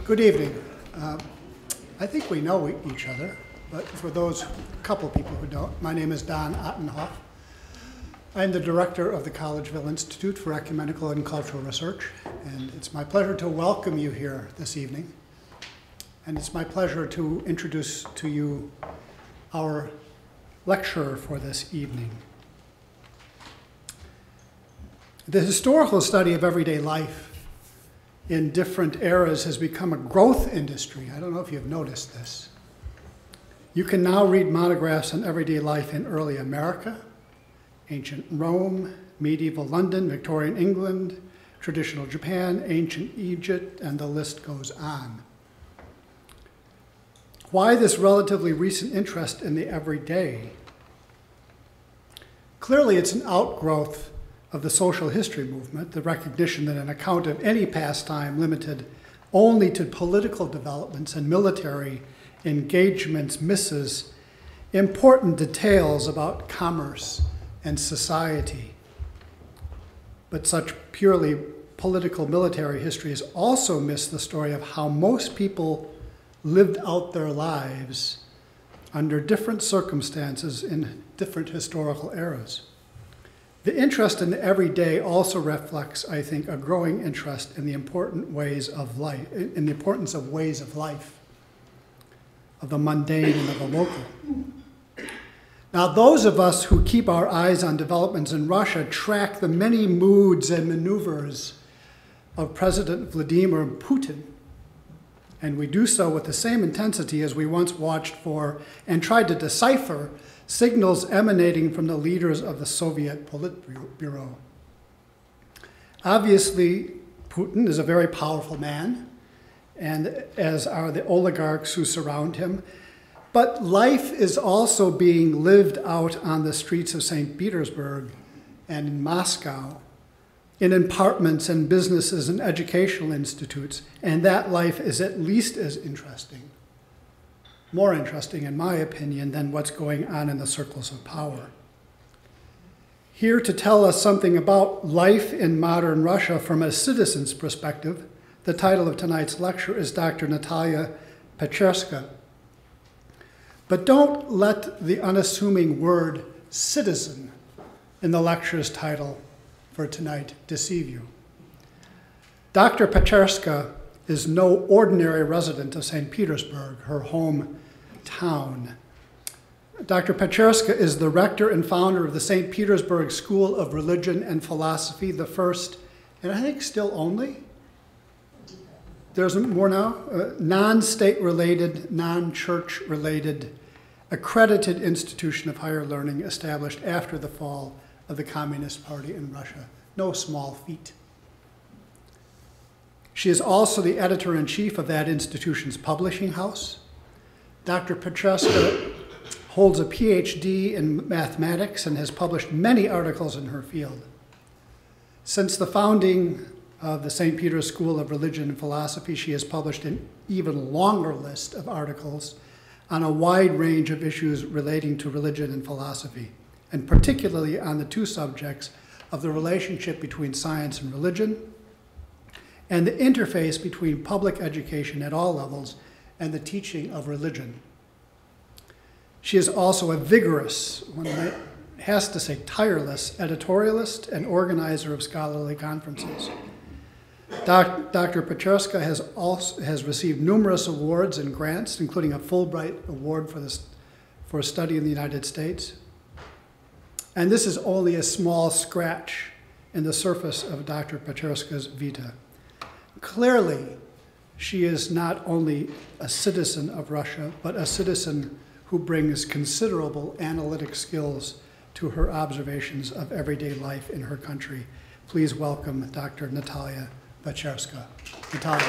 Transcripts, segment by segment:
Good evening. I think we know each other, but for those couple people who don't, my name is Don Ottenhoff. I'm the director of the Collegeville Institute for Ecumenical and Cultural Research, and it's my pleasure to welcome you here this evening. And it's my pleasure to introduce to you our lecturer for this evening. The historical study of everyday life in different eras has become a growth industry. I don't know if you've noticed this. You can now read monographs on everyday life in early America, ancient Rome, medieval London, Victorian England, traditional Japan, ancient Egypt, and the list goes on. Why this relatively recent interest in the everyday? Clearly, it's an outgrowth of the social history movement, the recognition that an account of any pastime limited only to political developments and military engagements misses important details about commerce and society. But such purely political military history has also missed the story of how most people lived out their lives under different circumstances in different historical eras. The interest in the everyday also reflects, I think, a growing interest in the important ways of life, in the importance of ways of life, of the mundane and of the local. Now, those of us who keep our eyes on developments in Russia track the many moods and maneuvers of President Vladimir Putin, and we do so with the same intensity as we once watched for and tried to decipher signals emanating from the leaders of the Soviet Politburo. Obviously, Putin is a very powerful man, and as are the oligarchs who surround him. But life is also being lived out on the streets of St. Petersburg and in Moscow, in apartments and businesses and educational institutes, and that life is at least as interesting, more interesting, in my opinion, than what's going on in the circles of power. Here to tell us something about life in modern Russia from a citizen's perspective, the title of tonight's lecture is Dr. Natalia Pecherska. But don't let the unassuming word citizen in the lecture's title for tonight deceive you. Dr. Pecherska is no ordinary resident of St. Petersburg, her hometown. Dr. Pecherska is the rector and founder of the St. Petersburg School of Religion and Philosophy, the first, and I think still only, there's more now, non-state related, non-church related, accredited institution of higher learning established after the fall of the Communist Party in Russia. No small feat. She is also the editor-in-chief of that institution's publishing house. Dr. Pecherska holds a PhD in mathematics and has published many articles in her field. Since the founding of the St. Peter's School of Religion and Philosophy, she has published an even longer list of articles on a wide range of issues relating to religion and philosophy, and particularly on the two subjects of the relationship between science and religion, and the interface between public education at all levels and the teaching of religion. She is also a vigorous, one has to say tireless, editorialist and organizer of scholarly conferences. Dr. Pecherska has received numerous awards and grants, including a Fulbright Award for study in the United States. And this is only a small scratch in the surface of Dr. Pecherska's vita. Clearly, she is not only a citizen of Russia, but a citizen who brings considerable analytic skills to her observations of everyday life in her country. Please welcome Dr. Natalia Pecherska. Natalia.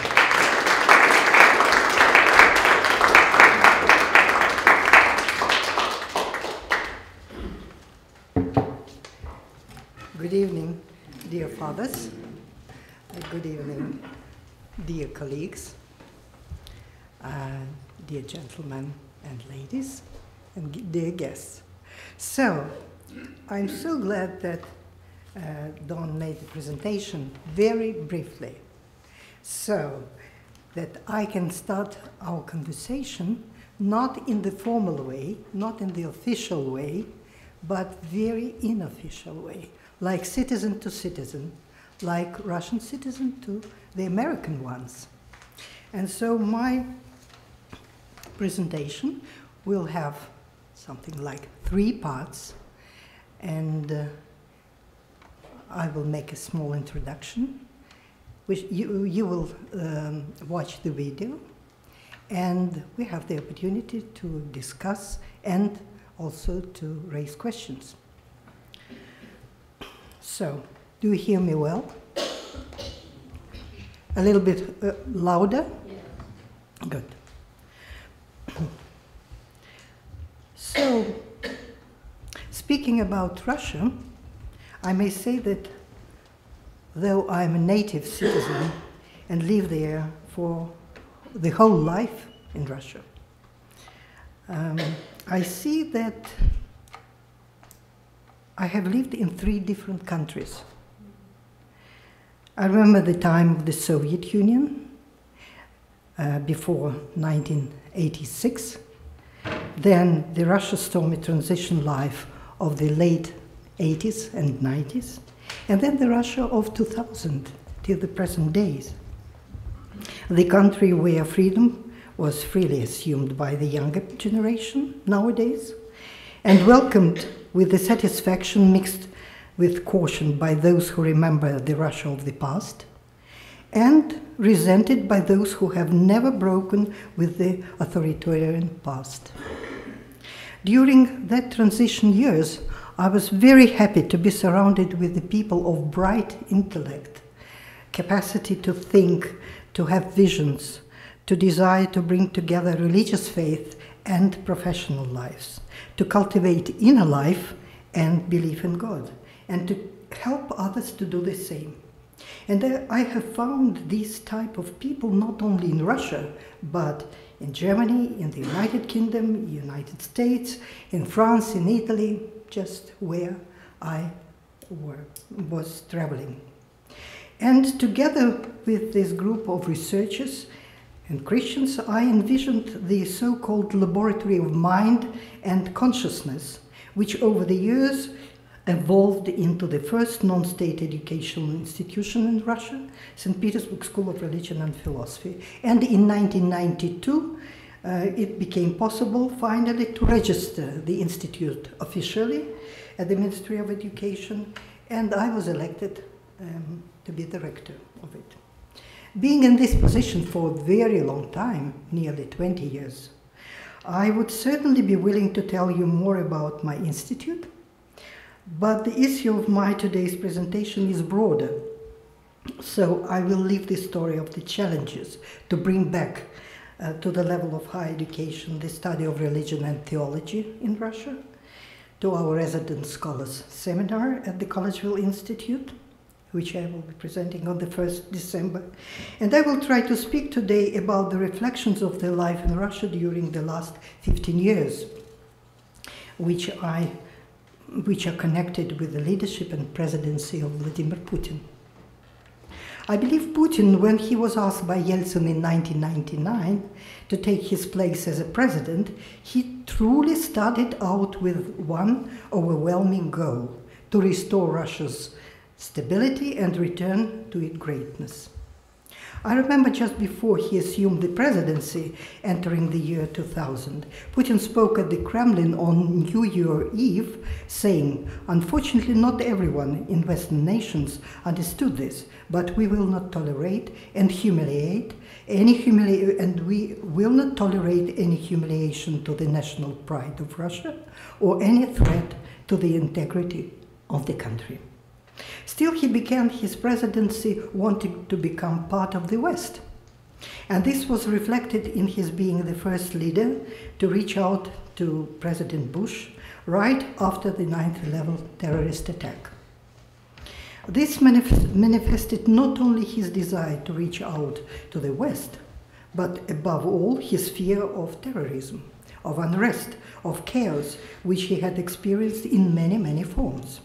Good evening, dear fathers. Good evening, dear colleagues, dear gentlemen and ladies, and dear guests. So, I'm so glad that Don made the presentation very briefly. So, that I can start our conversation not in the formal way, not in the official way, but very unofficial way, like citizen to citizen, like Russian citizen to the American ones. And so my presentation will have something like 3 parts, and I will make a small introduction, which you will watch the video, and we have the opportunity to discuss and also to raise questions. So, do you hear me well? A little bit louder? Yeah. Good. So, speaking about Russia, I may say that though I'm a native citizen and live there for the whole life in Russia, I see that I have lived in 3 different countries. I remember the time of the Soviet Union, before 1986, then the Russia stormy transition life of the late 80s and 90s, and then the Russia of 2000 till the present days. The country where freedom was freely assumed by the younger generation nowadays, and welcomed with the satisfaction mixed with caution by those who remember the Russia of the past, and resented by those who have never broken with the authoritarian past. During that transition years, I was very happy to be surrounded with the people of bright intellect, capacity to think, to have visions, to desire to bring together religious faith and professional lives, to cultivate inner life and belief in God, and to help others to do the same. And I have found these type of people not only in Russia, but in Germany, in the United Kingdom, United States, in France, in Italy, just where I was traveling. And together with this group of researchers and Christians, I envisioned the so-called laboratory of mind and consciousness, which over the years evolved into the first non-state educational institution in Russia, St. Petersburg School of Religion and Philosophy. And in 1992, it became possible finally to register the institute officially at the Ministry of Education, and I was elected to be the rector of it. Being in this position for a very long time, nearly 20 years, I would certainly be willing to tell you more about my institute, but the issue of my today's presentation is broader. So I will leave the story of the challenges to bring back to the level of higher education the study of religion and theology in Russia, to our resident scholars seminar at the Collegeville Institute, which I will be presenting on the 1st December. And I will try to speak today about the reflections of their life in Russia during the last 15 years, which are connected with the leadership and presidency of Vladimir Putin. I believe Putin, when he was asked by Yeltsin in 1999 to take his place as a president, he truly started out with one overwhelming goal: to restore Russia's stability and return to its greatness. I remember just before he assumed the presidency, entering the year 2000, Putin spoke at the Kremlin on New Year Eve, saying, "Unfortunately, not everyone in Western nations understood this, but we will not tolerate and we will not tolerate any humiliation to the national pride of Russia or any threat to the integrity of the country." Still, he began his presidency wanting to become part of the West. And this was reflected in his being the first leader to reach out to President Bush right after the 9/11 terrorist attack. This manifested not only his desire to reach out to the West, but above all his fear of terrorism, of unrest, of chaos, which he had experienced in many, many forms.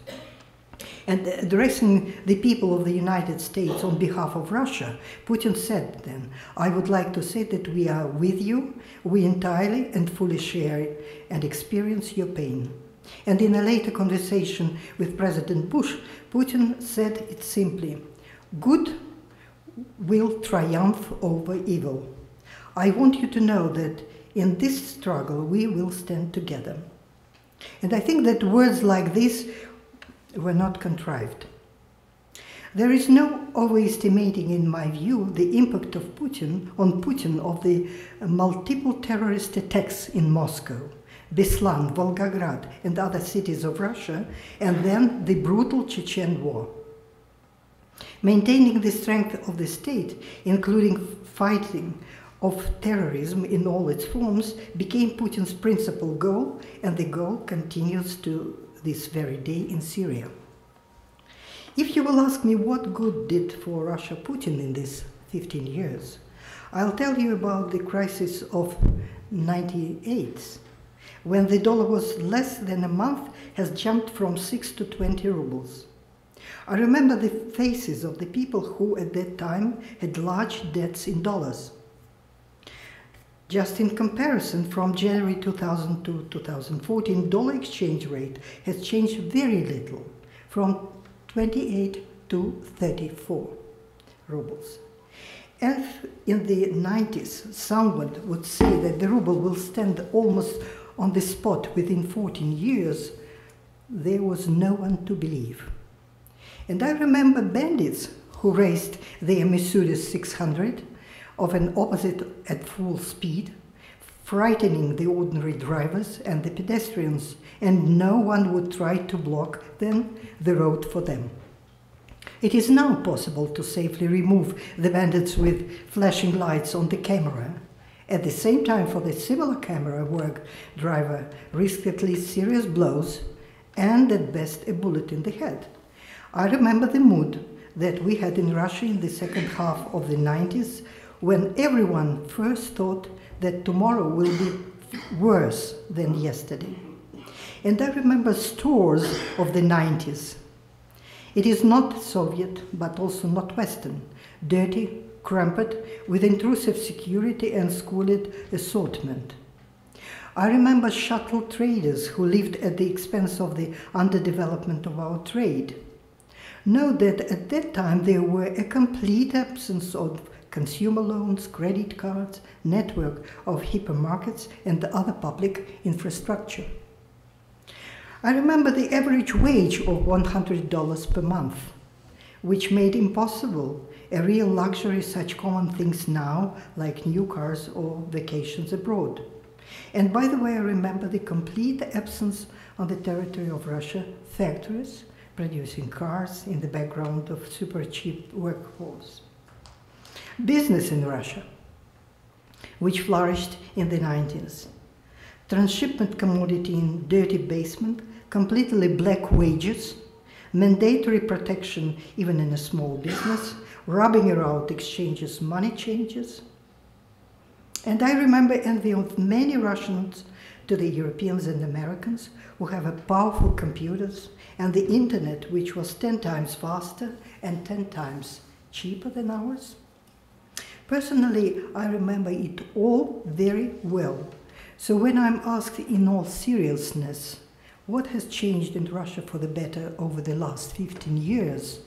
And addressing the people of the United States on behalf of Russia, Putin said then, "I would like to say that we are with you, we entirely and fully share and experience your pain." And in a later conversation with President Bush, Putin said it simply, "Good will triumph over evil. I want you to know that in this struggle we will stand together." And I think that words like this were not contrived. There is no overestimating, in my view, the impact of Putin of the multiple terrorist attacks in Moscow, Beslan, Volgograd, and other cities of Russia, and then the brutal Chechen war. Maintaining the strength of the state, including fighting of terrorism in all its forms, became Putin's principal goal, and the goal continues to this very day in Syria. If you will ask me what good did for Russia Putin in these 15 years, I'll tell you about the crisis of 98, when the dollar was less than a month, has jumped from 6 to 20 rubles. I remember the faces of the people who at that time had large debts in dollars. Just in comparison, from January 2000 to 2014, dollar exchange rate has changed very little, from 28 to 34 rubles. And in the 90s, someone would say that the ruble will stand almost on the spot within 14 years. There was no one to believe. And I remember bandits who raced their Mercedes 600 of an opposite at full speed, frightening the ordinary drivers and the pedestrians, and no one would try to block then the road for them. It is now possible to safely remove the bandits with flashing lights on the camera. At the same time, for the similar camera work, driver risked at least serious blows and at best a bullet in the head. I remember the mood that we had in Russia in the second half of the 90s, when everyone first thought that tomorrow will be worse than yesterday. And I remember stores of the 90s. It is not Soviet, but also not Western, dirty, cramped, with intrusive security and squalid assortment. I remember shuttle traders who lived at the expense of the underdevelopment of our trade. Note that at that time there were a complete absence of consumer loans, credit cards, network of hypermarkets, and other public infrastructure. I remember the average wage of $100 per month, which made impossible a real luxury, such common things now, like new cars or vacations abroad. And by the way, I remember the complete absence on the territory of Russia, factories producing cars in the background of super cheap workforce. Business in Russia, which flourished in the 90s. Transshipment commodity in dirty basement, completely black wages, mandatory protection even in a small business, rubbing around exchanges, money changes. And I remember envy of many Russians to the Europeans and Americans who have powerful computers and the internet, which was 10 times faster and 10 times cheaper than ours. Personally, I remember it all very well. So when I'm asked in all seriousness, what has changed in Russia for the better over the last 15 years,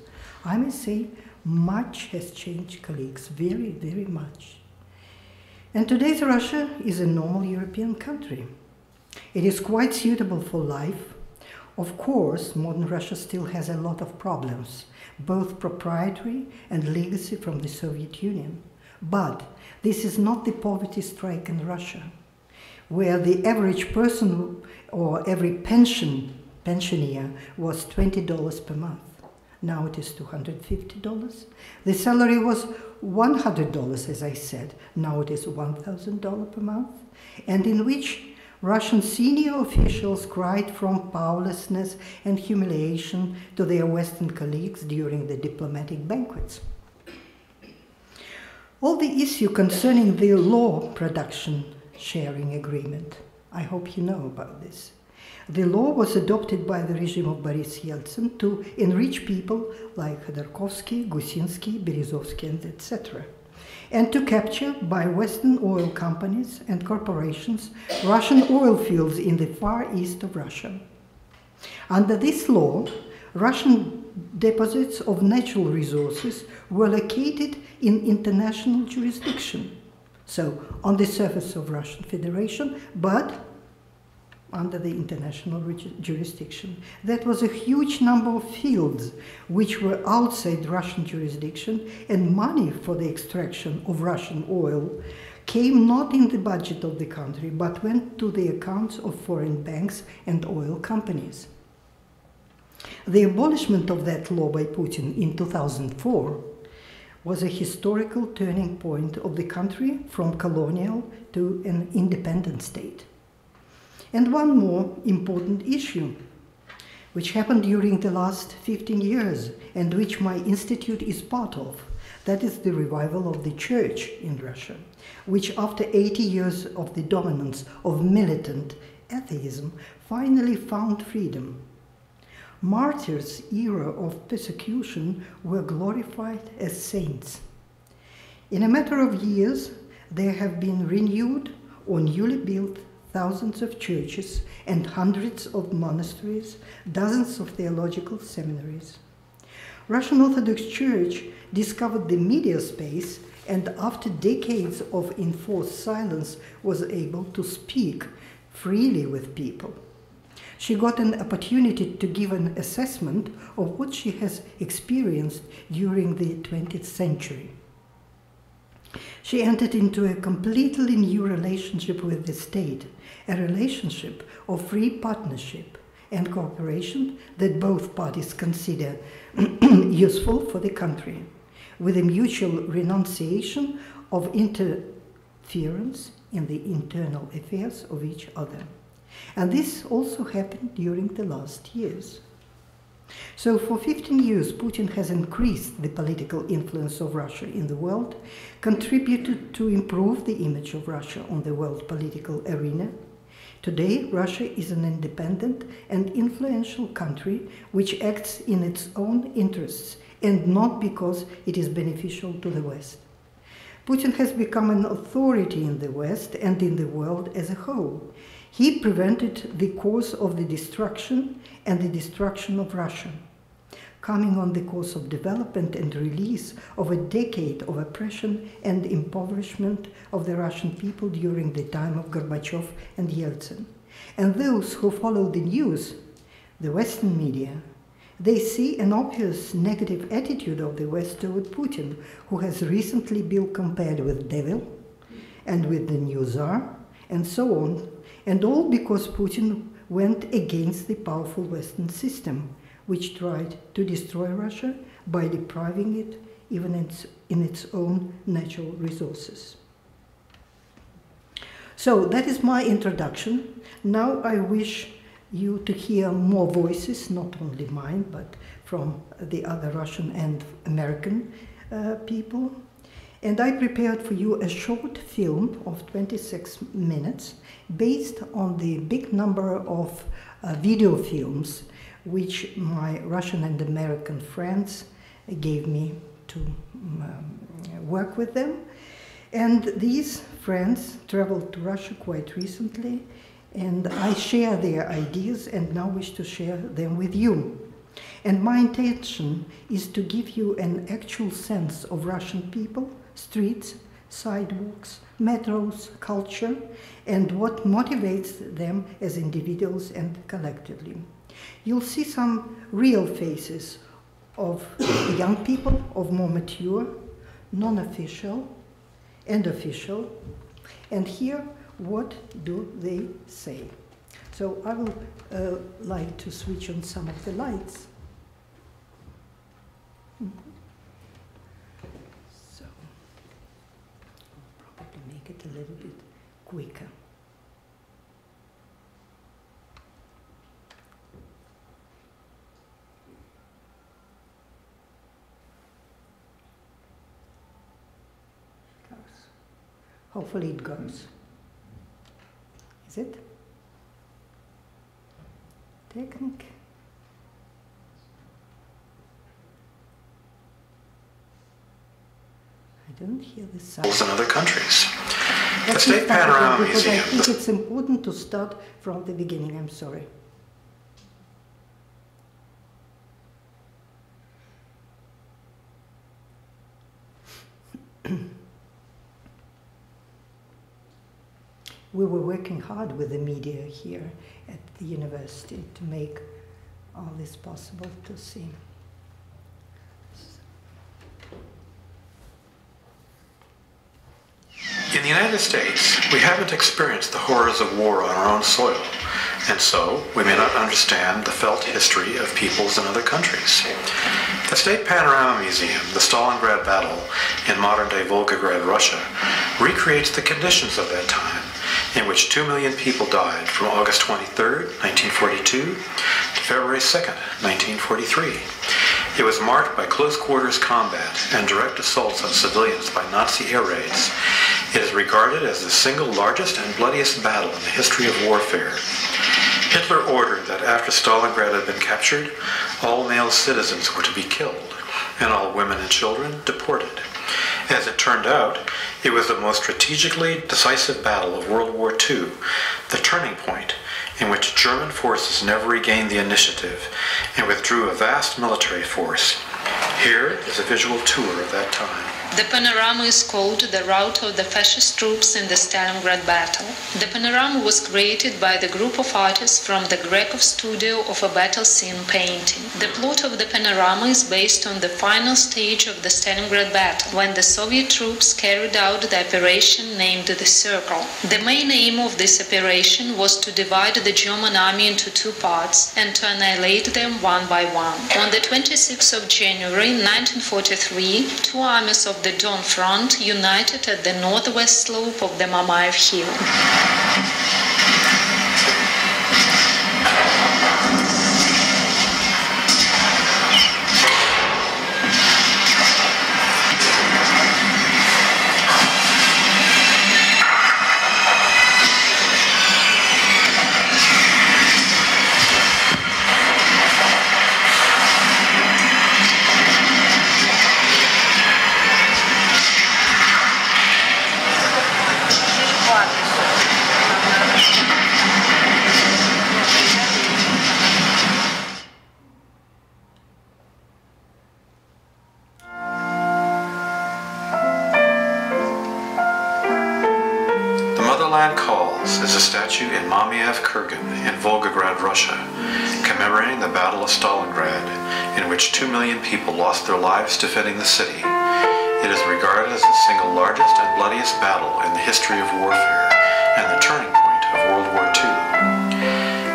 I may say much has changed, colleagues, very, very much. And today's Russia is a normal European country. It is quite suitable for life. Of course, modern Russia still has a lot of problems, both proprietary and legacy from the Soviet Union. But this is not the poverty strike in Russia, where the average person or every pensioner was $20 per month. Now it is $250. The salary was $100, as I said. Now it is $1,000 per month, and in which Russian senior officials cried from powerlessness and humiliation to their Western colleagues during the diplomatic banquets. All the issue concerning the law production sharing agreement, I hope you know about this. The law was adopted by the regime of Boris Yeltsin to enrich people like Khodorkovsky, Gusinsky, Berezovsky, and etc., and to capture by Western oil companies and corporations Russian oil fields in the far east of Russia. Under this law, Russian deposits of natural resources were located in international jurisdiction, so on the surface of Russian Federation, but under the international jurisdiction. That was a huge number of fields which were outside Russian jurisdiction, and money for the extraction of Russian oil came not in the budget of the country, but went to the accounts of foreign banks and oil companies. The abolishment of that law by Putin in 2004 was a historical turning point of the country from colonial to an independent state. And one more important issue, which happened during the last 15 years and which my institute is part of, that is the revival of the church in Russia, which after 80 years of the dominance of militant atheism finally found freedom. Martyrs' era of persecution were glorified as saints. In a matter of years, there have been renewed or newly built thousands of churches and hundreds of monasteries, dozens of theological seminaries. Russian Orthodox Church discovered the media space, and after decades of enforced silence was able to speak freely with people. She got an opportunity to give an assessment of what she has experienced during the 20th century. She entered into a completely new relationship with the state, a relationship of free partnership and cooperation that both parties consider useful for the country, with a mutual renunciation of interference in the internal affairs of each other. And this also happened during the last years. So for 15 years, Putin has increased the political influence of Russia in the world, contributed to improve the image of Russia on the world political arena. Today, Russia is an independent and influential country which acts in its own interests and not because it is beneficial to the West. Putin has become an authority in the West and in the world as a whole. He prevented the course of the destruction and the destruction of Russia, coming on the course of development and release of a decade of oppression and impoverishment of the Russian people during the time of Gorbachev and Yeltsin. And those who follow the news, the Western media, they see an obvious negative attitude of the West toward Putin, who has recently been compared with devil and with the new Tsar, and so on, and all because Putin went against the powerful Western system, which tried to destroy Russia by depriving it even in its own natural resources. So that is my introduction. Now I wish you to hear more voices, not only mine, but from the other Russian and American people. And I prepared for you a short film of 26 minutes based on the big number of video films which my Russian and American friends gave me to work with them. And these friends traveled to Russia quite recently, and I share their ideas and now wish to share them with you. And my intention is to give you an actual sense of Russian people, streets, sidewalks, metros, culture, and what motivates them as individuals and collectively. You'll see some real faces of young people, of more mature, non-official, and official, and hear what do they say. So I will like to switch on some of the lights. So I'll probably make it a little bit quicker. Hopefully it goes. Is it? Technik. I don't hear the sound. In other countries. The Let me State start Panorama again, because I Museum. think it's important to start from the beginning. I'm sorry. We were working hard with the media here at the university to make all this possible to see. In the United States, we haven't experienced the horrors of war on our own soil, and so we may not understand the felt history of peoples in other countries. The State Panorama Museum, the Stalingrad Battle in modern-day Volgograd, Russia, recreates the conditions of that time, in which 2 million people died from August 23, 1942 to February 2, 1943. It was marked by close-quarters combat and direct assaults on civilians by Nazi air raids. It is regarded as the single largest and bloodiest battle in the history of warfare. Hitler ordered that after Stalingrad had been captured, all male citizens were to be killed, and all women and children deported. As it turned out, it was the most strategically decisive battle of World War II, the turning point in which German forces never regained the initiative and withdrew a vast military force. Here is a visual tour of that time. The panorama is called The Rout of the Fascist Troops in the Stalingrad Battle. The panorama was created by the group of artists from the Grekov studio of a battle scene painting. The plot of the panorama is based on the final stage of the Stalingrad Battle, when the Soviet troops carried out the operation named the Circle. The main aim of this operation was to divide the German army into two parts and to annihilate them one by one. On the 26th of January 1943, two armies of the Don Front united at the northwest slope of the Mamayev Hill. Motherland Calls is a statue in Mamayev Kurgan in Volgograd, Russia, commemorating the Battle of Stalingrad, in which 2 million people lost their lives defending the city. It is regarded as the single largest and bloodiest battle in the history of warfare and the turning point of World War II.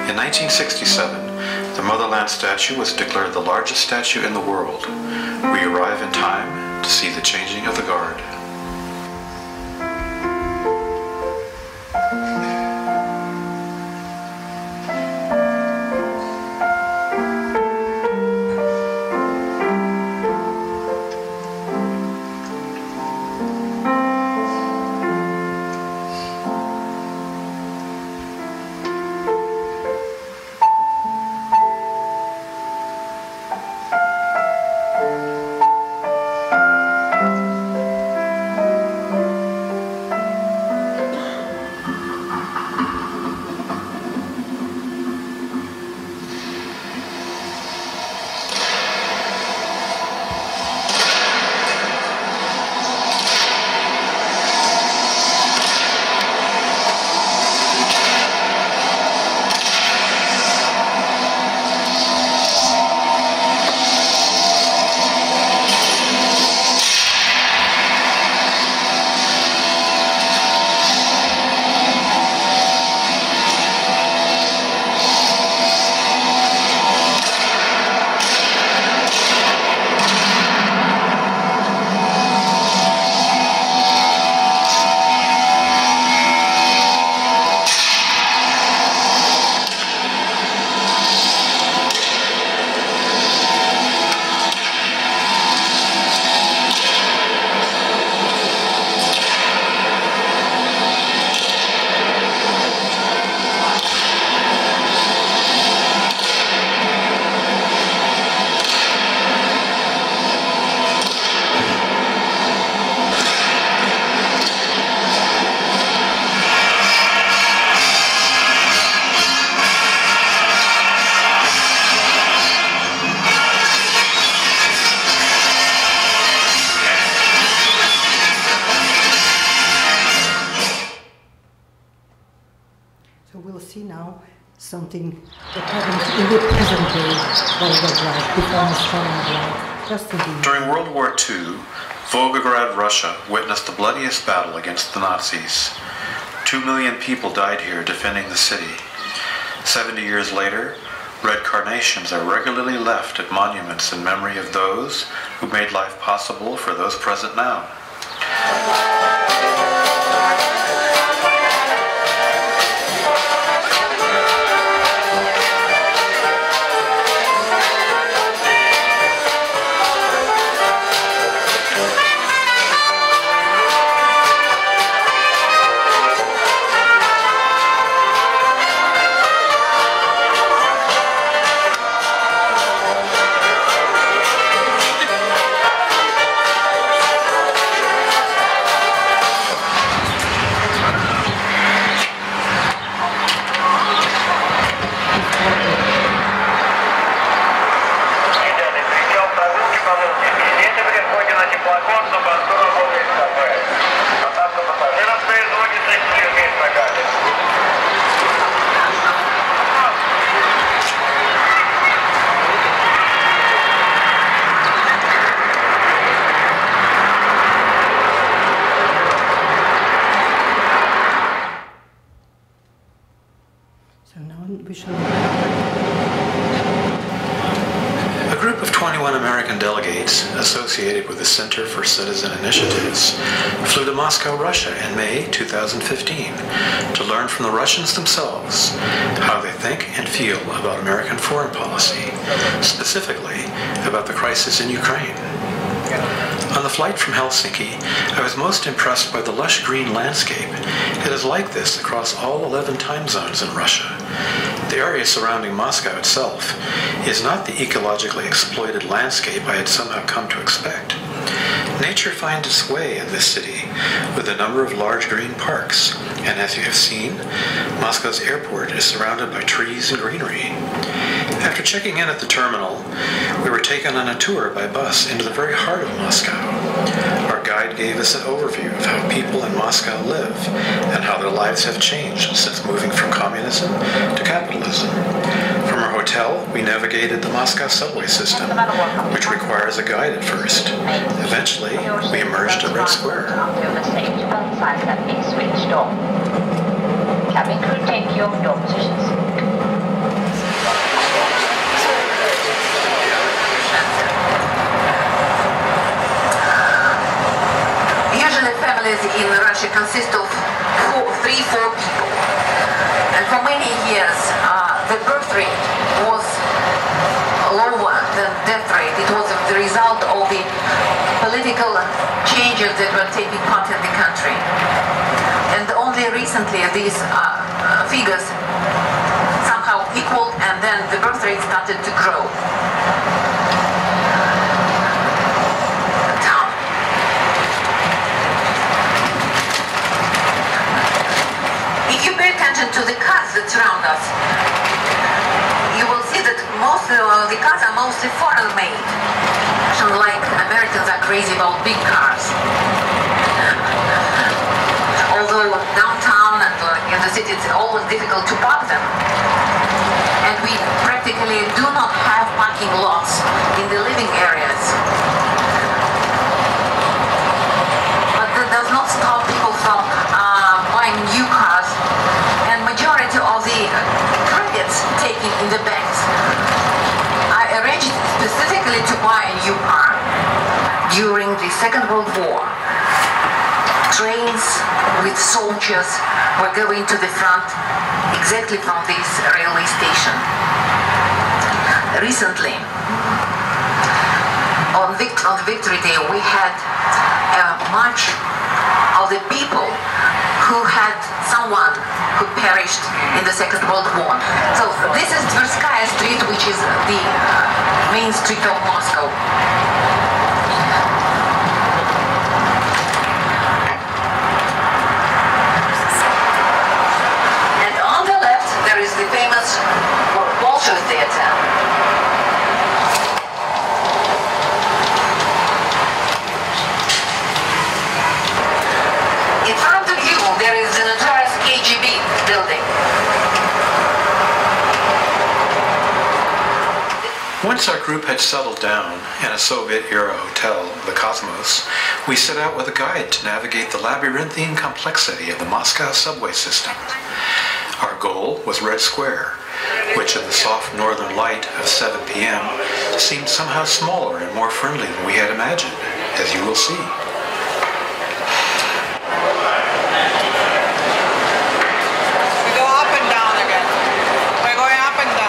In 1967, the Motherland statue was declared the largest statue in the world. We arrive in time to see the changing of the guard. So we'll see now something that happened in the present day Volgograd, before Stalingrad, just in the... During World War II, Volgograd, Russia witnessed the bloodiest battle against the Nazis. 2 million people died here defending the city. 70 years later, red carnations are regularly left at monuments in memory of those who made life possible for those present now. So now we shall... A group of 21 American delegates associated with the Center for Citizen Initiatives flew to Moscow, Russia in May 2015 to learn from the Russians themselves how they think and feel about American foreign policy, specifically about the crisis in Ukraine. On the flight from Helsinki, I was most impressed by the lush green landscape. It is like this across all 11 time zones in Russia. The area surrounding Moscow itself is not the ecologically exploited landscape I had somehow come to expect. Nature finds its way in this city with a number of large green parks, and as you have seen, Moscow's airport is surrounded by trees and greenery. After checking in at the terminal, we were taken on a tour by bus into the very heart of Moscow. Our guide gave us an overview of how people in Moscow live and how their lives have changed since moving from communism to capitalism. From our hotel, we navigated the Moscow subway system, which requires a guide at first. Eventually, we emerged at Red Square. Cabin crew, take your door positions. Usually families in Russia consist of 3-4 people. And for many years, the birth rate was lower than death rate. It was the result of the political changes that were taking part in the country. And only recently these figures somehow equaled, and then the birth rate started to grow. If you pay attention to the cars that surround us, you will see that most of the cars are mostly foreign made. Like Americans are crazy about big cars. Although downtown and in the city it's always difficult to park them. And we practically do not have parking lots in the living areas. But that does not stop people from buying new cars, and majority of the credits taken in the banks are arranged specifically to buy a new car. During the Second World War, trains with soldiers were going to the front exactly from this railway station. Recently, on Victory Day, we had a march of the people who had someone who perished in the Second World War. So this is Tverskaya Street, which is the main street of Moscow. And on the left, there is the famous Bolshoi Theater. In front of you, there is the notorious KGB building. Once our group had settled down in a Soviet-era hotel, the Cosmos, we set out with a guide to navigate the labyrinthine complexity of the Moscow subway system. Our goal was Red Square, which in the soft northern light of 7 p.m. seemed somehow smaller and more friendly than we had imagined, as you will see. We go up and down again. We're going up and down.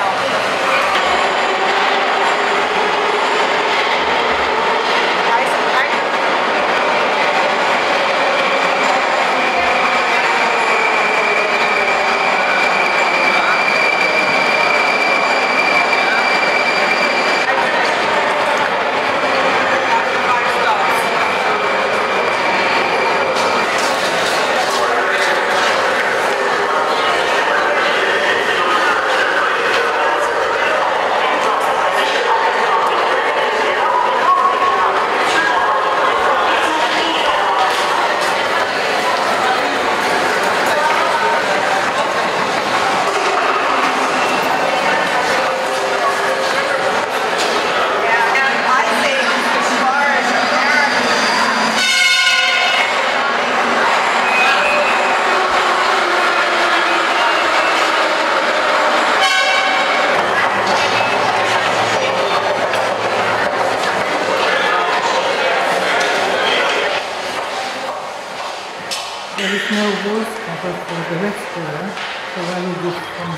There is no voice cover for the Red Square, so I will give some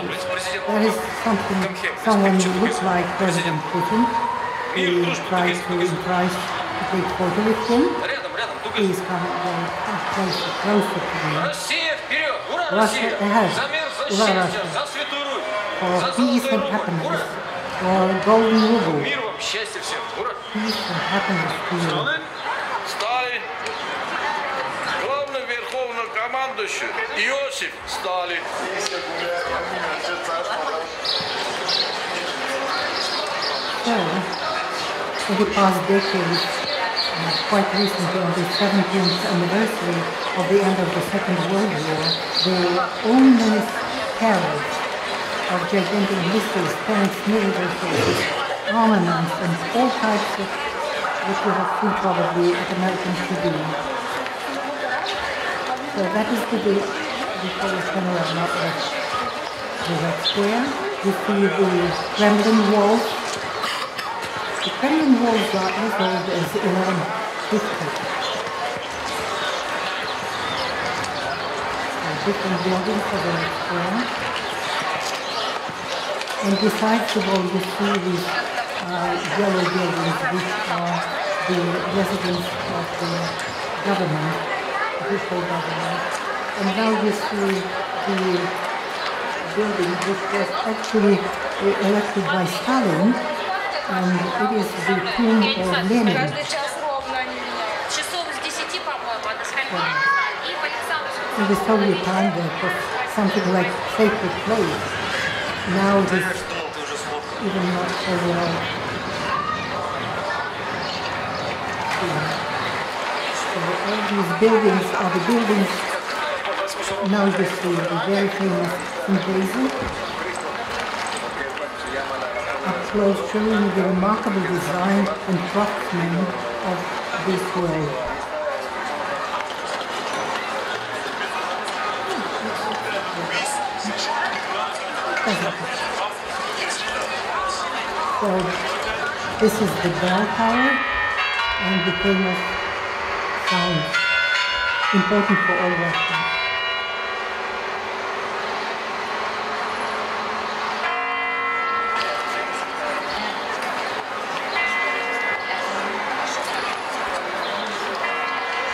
this. There is someone who looks like President Putin. He tried to entice to take photo with him. He is coming very closer to me. Russia ahead. Ura Russia. For peace and happiness. For golden ruble. Peace and happiness to you. Командующий Иосиф Сталин. So, in the past decades, quite recently on the 17th anniversary of the end of the Second World War, the ominous perils of gigantic missiles, tanks, military forces, armaments, and all types of what you have seen probably at American TV. So that is the panorama of the Red Square. You see the Kremlin walls. The Kremlin walls are as old as 1150. Different buildings of the Red Square. And besides the wall, you see these yellow buildings, which are the residence of the government. And now you see the building which was actually elected by Stalin, and it is the tomb of Lenin. In the Soviet time there was something like sacred place. Now it is even not so well. All these buildings are the buildings, now you see the very famous Symposium, up close showing the remarkable design and craftsmanship of this world. So this is the bell tower and the famous sounds important for all Russians.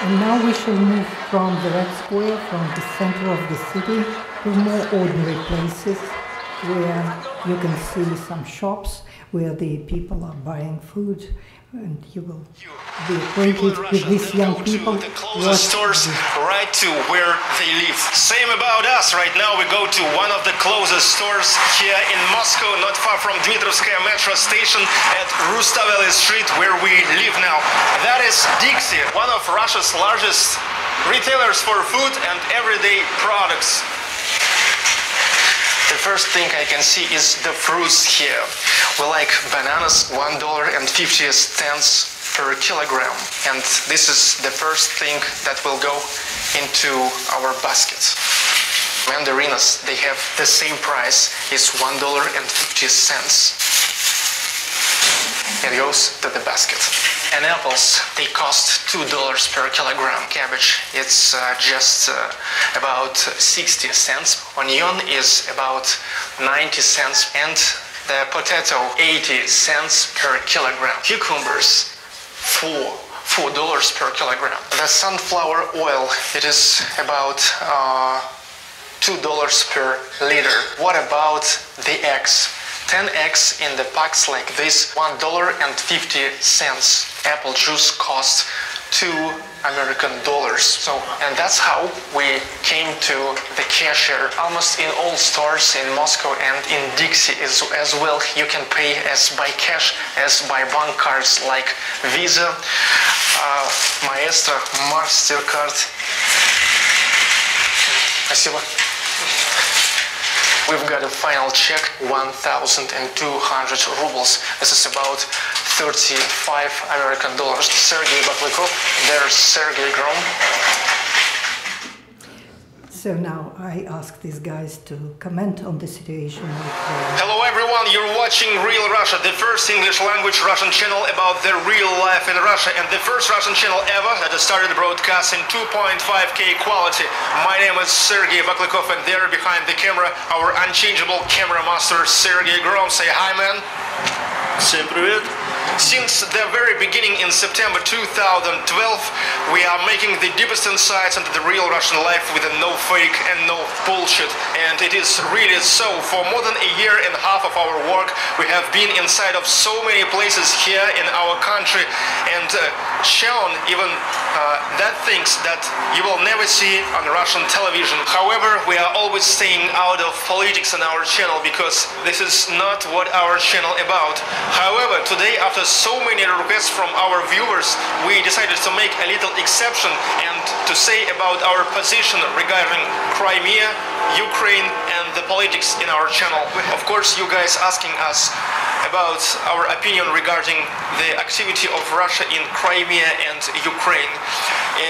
And now we shall move from the Red Square, from the center of the city, to more ordinary places where you can see some shops where the people are buying food, and you will be acquainted with these young people. The closest stores right to where they live. Same about us. Right now we go to one of the closest stores here in Moscow, not far from Dmitrovskaya metro station at Rustaveli Street, where we live now. That is Dixie, one of Russia's largest retailers for food and everyday products. The first thing I can see is the fruits here. We like bananas, $1.50 per kilogram, and this is the first thing that will go into our basket. Mandarinas, they have the same price, it's $1.50. It goes to the basket. And apples, they cost $2 per kilogram. Cabbage, it's just about 60 cents. Onion is about 90 cents. And the potato, 80 cents per kilogram. Cucumbers, $4 per kilogram. The sunflower oil, it is about $2 per liter. What about the eggs? 10 eggs in the packs like this, $1.50. Apple juice costs $2 American. So, and that's how we came to the cashier. Almost in all stores in Moscow and in Dixie as well, you can pay as by cash as by bank cards like Visa, Maestro, MasterCard. Спасибо. We've got a final check, 1,200 rubles. This is about 35 American dollars. Sergey Baklykov, there's Sergey Grom. So now I ask these guys to comment on the situation. Hello everyone, you're watching Real Russia, the first English language Russian channel about the real life in Russia, and the first Russian channel ever that has started broadcasting 2.5K quality. My name is Sergey Baklykov, and there behind the camera, our unchangeable camera master Sergey Grom. Say hi, man. Всем привет. Since the very beginning in September 2012, we are making the deepest insights into the real Russian life with no fake and no bullshit. And it is really so. For more than a year and a half of our work, we have been inside of so many places here in our country and shown even that things that you will never see on Russian television. However, we are always staying out of politics on our channel because this is not what our channel about. However, today, after so many requests from our viewers, we decided to make a little exception and to say about our position regarding Crimea, Ukraine and the politics in our channel. Of course, you guys asking us about our opinion regarding the activity of Russia in Crimea and Ukraine.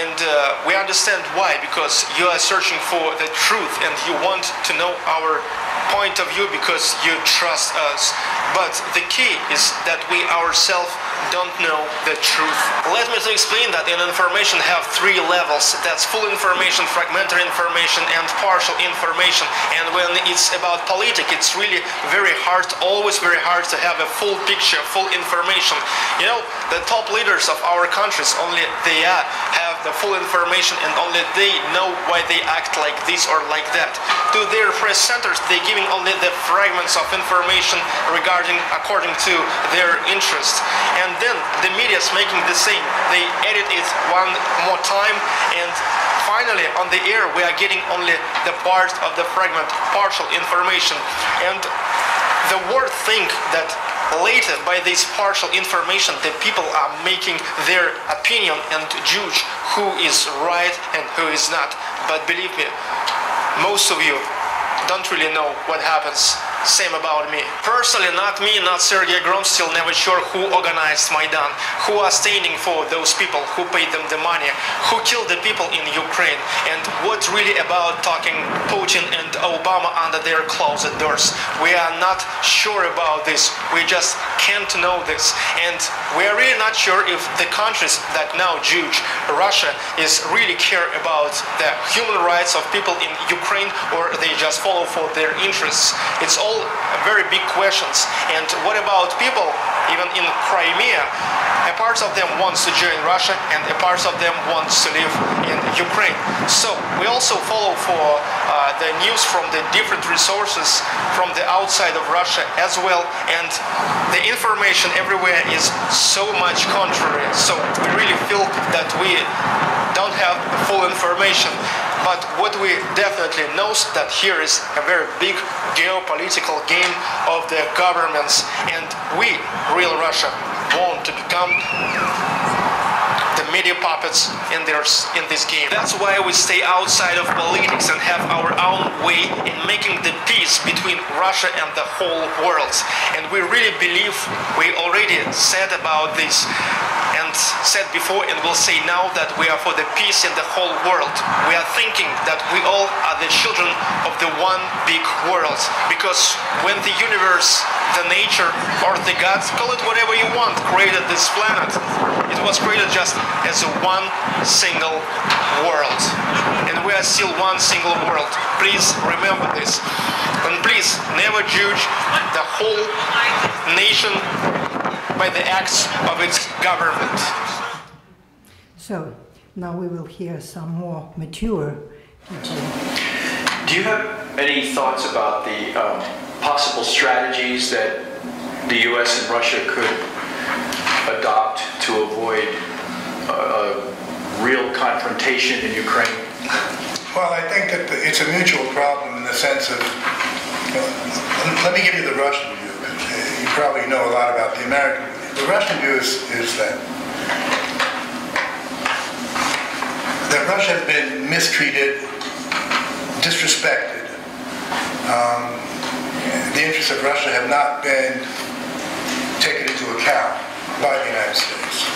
And we understand why, because you are searching for the truth and you want to know our point of view because you trust us. But the key is that we ourselves don't know the truth. Let me explain that information have three levels. That's full information, fragmentary information and partial information. And when it's about politics, it's really very hard, always very hard to have a full picture, full information. You know, the top leaders of our countries, only they have the full information and only they know why they act like this or like that. To their press centers, they're giving only the fragments of information regarding according to their interest. And then the media is making the same. They edit it one more time and finally on the air we are getting only the part of the fragment, partial information. And the word thing that later by this partial information the people are making their opinion and judge who is right and who is not. But believe me, most of you don't really know what happens. Same about me. Personally, not me, not Sergey Grom, still never sure who organized Maidan, who are standing for those people, who paid them the money, who killed the people in Ukraine, and what's really about talking Putin and Obama under their closed doors. We are not sure about this. We just can't know this. And we are really not sure if the countries that now judge Russia is really care about the human rights of people in Ukraine or they just follow for their interests. It's all very big questions. And what about people even in Crimea? A part of them wants to join Russia and a part of them wants to live in Ukraine. So we also follow for the news from the different resources from the outside of Russia as well, and the information everywhere is so much contrary. So we really feel that we don't have full information. But what we definitely know is that here is a very big geopolitical game of the governments, and we, real Russia, want to become the media puppets in this game. That's why we stay outside of politics and have our own way in making the peace between Russia and the whole world. And we really believe, we already said about this and said before and will say now, that we are for the peace in the whole world. We are thinking that we all are the children of the one big world, because when the universe, the nature, or the gods, call it whatever you want, created this planet, it was created just as a one single world. And we are still one single world. Please remember this. And please never judge the whole nation by the acts of its government. So now we will hear some more mature people. Do you have any thoughts about the possible strategies that the U.S. and Russia could adopt to avoid a real confrontation in Ukraine? Well, I think that it's a mutual problem in the sense of, let me give you the Russian view. You probably know a lot about the American view. The Russian view is that Russia has been mistreated, disrespected. The interests of Russia have not been taken into account by the United States.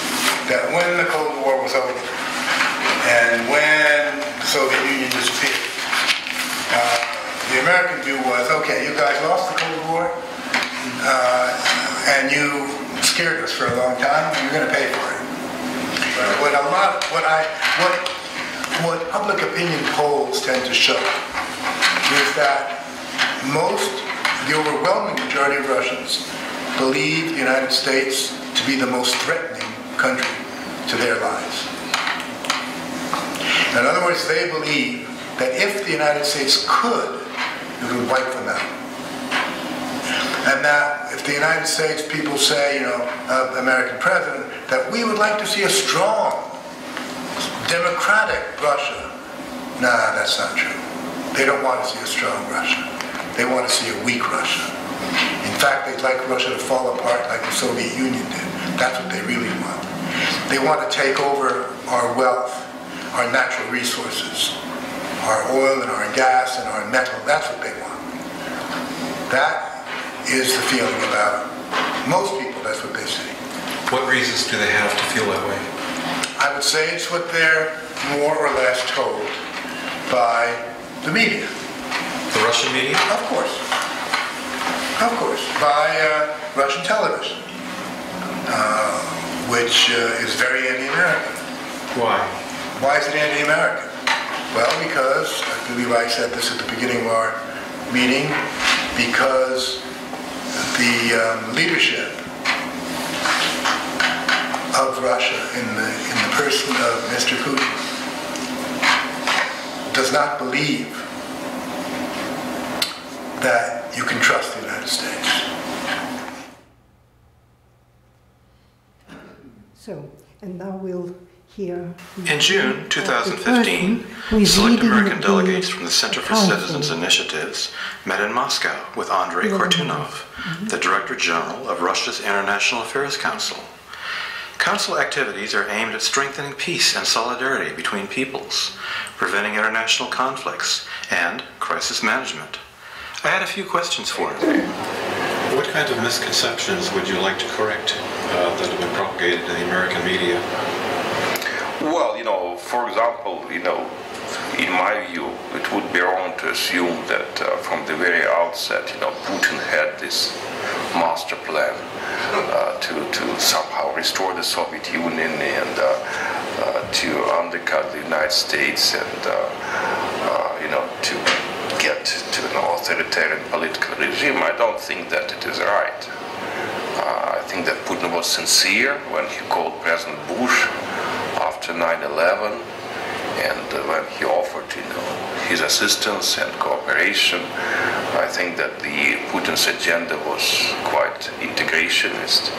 That when the Cold War was over and when the Soviet Union disappeared, the American view was, okay, you guys lost the Cold War and you scared us for a long time, and you're going to pay for it. What public opinion polls tend to show is that the overwhelming majority of Russians believe the United States to be the most threatening country to their lives. In other words, they believe that if the United States could, it would wipe them out. And that if the United States, people say, the American president, that we would like to see a strong, democratic Russia. Nah, that's not true. They don't want to see a strong Russia. They want to see a weak Russia. In fact, they'd like Russia to fall apart like the Soviet Union did. That's what they really want. They want to take over our wealth, our natural resources, our oil and our gas and our metal. That's what they want. That is the feeling about most people. That's what they say. What reasons do they have to feel that way? I would say it's what they're more or less told by the media. The Russian media? Of course. Of course. By Russian television, which is very anti-American. Why? Why is it anti-American? Well, because, I believe I said this at the beginning of our meeting, because the leadership of Russia in the person of Mr. Putin does not believe that you can trust the United States. So, and now we'll hear... In June 2015, select American delegates from the Center for Citizens Initiatives met in Moscow with Andrei Kortunov, the Director General of Russia's International Affairs Council. Council activities are aimed at strengthening peace and solidarity between peoples, preventing international conflicts, and crisis management. I had a few questions for him. What kinds of misconceptions would you like to correct that have been propagated in the American media? Well, for example, in my view, it would be wrong to assume that from the very outset, Putin had this master plan to somehow restore the Soviet Union and to undercut the United States and to get to an authoritarian political regime. I don't think that it is right. I think that Putin was sincere when he called President Bush after 9/11 and when he offered his assistance and cooperation. I think that Putin's agenda was quite integrationist,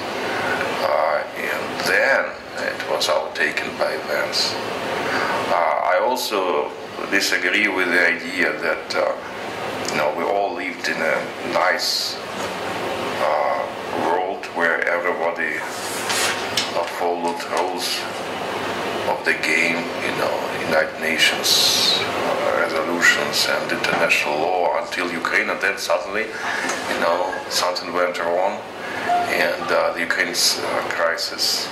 and then it was overtaken by events. I also disagree with the idea that we all lived in a nice world where everybody followed rules the game, United Nations resolutions and international law until Ukraine, and then suddenly, something went wrong, and the Ukraine's crisis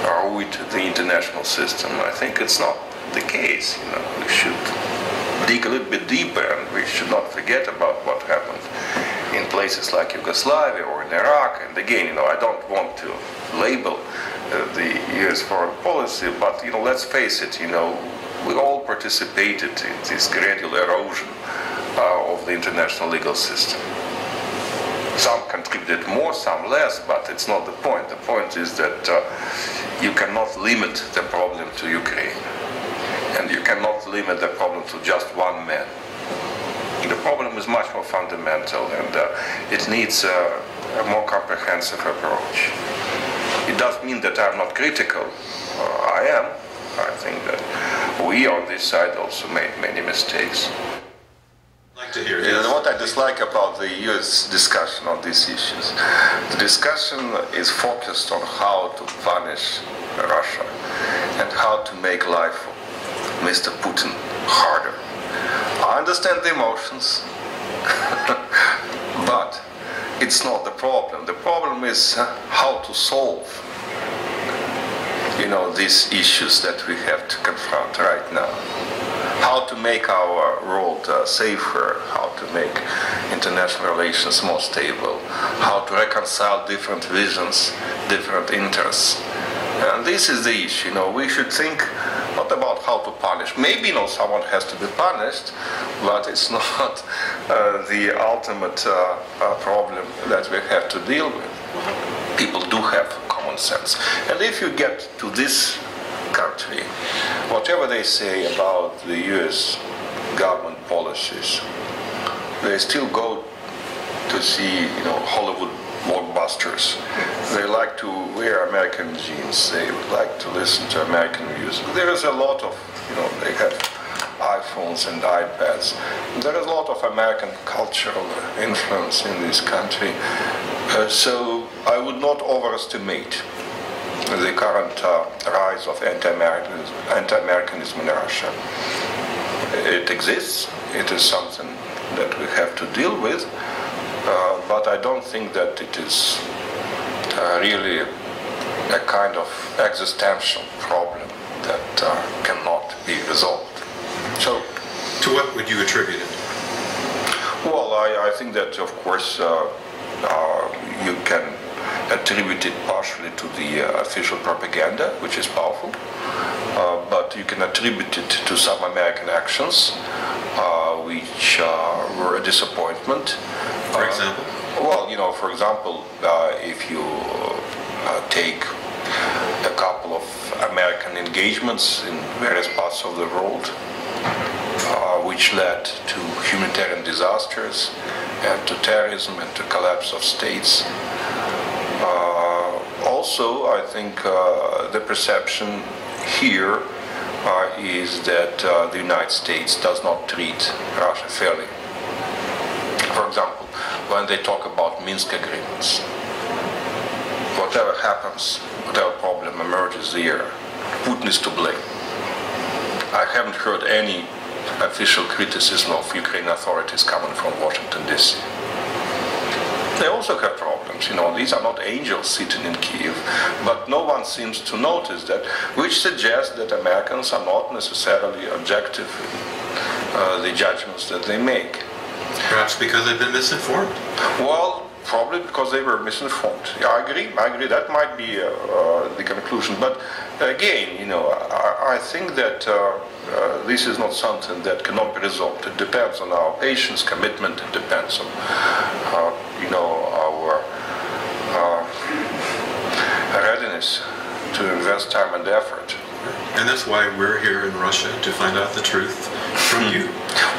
ruined the international system. I think it's not the case. We should dig a little bit deeper, and we should not forget about what happened in places like Yugoslavia or in Iraq. And again, I don't want to label the U.S. foreign policy, but let's face it, we all participated in this gradual erosion of the international legal system. Some contributed more, some less, but it's not the point. The point is that you cannot limit the problem to Ukraine, and you cannot limit the problem to just one man. The problem is much more fundamental, and it needs a more comprehensive approach. It does mean that I'm not critical. I am. I think that we on this side also made many mistakes. I'd like to hear And what I dislike about the U.S. discussion on these issues, the discussion is focused on how to punish Russia and how to make life for Mr. Putin harder. I understand the emotions, but it's not the problem. The problem is how to solve, these issues that we have to confront right now. How to make our world safer, how to make international relations more stable, how to reconcile different visions, different interests. And this is the issue. We should think not about how to punish. Maybe someone has to be punished, but it's not the ultimate problem that we have to deal with. People do have common sense. And if you get to this country, whatever they say about the US government policies, they still go to see, Hollywood blockbusters. They like to wear American jeans. They would like to listen to American music. There is a lot of, they have iPhones and iPads. There is a lot of American cultural influence in this country. So I would not overestimate the current rise of anti-Americanism in Russia. It exists. It is something that we have to deal with. But I don't think that it is really a kind of existential problem that cannot be resolved. So, to what would you attribute it? Well, I think that, of course, you can attribute it partially to the official propaganda, which is powerful, but you can attribute it to some American actions, which were a disappointment. For example? Well, for example, if you take a couple of American engagements in various parts of the world, which led to humanitarian disasters and to terrorism and to collapse of states. Also, I think the perception here is that the United States does not treat Russia fairly. For example, when they talk about Minsk agreements, whatever happens, whatever problem emerges there, Putin is to blame. I haven't heard any official criticism of Ukrainian authorities coming from Washington, D.C. They also have problems, these are not angels sitting in Kiev, but no one seems to notice that, which suggests that Americans are not necessarily objective in the judgments that they make. Perhaps because they've been misinformed? Well, probably because they were misinformed. Yeah, I agree. That might be the conclusion. But again, I think that this is not something that cannot be resolved. It depends on our patience, commitment. It depends on, our readiness to invest time and effort. And that's why we're here in Russia, to find out the truth from you.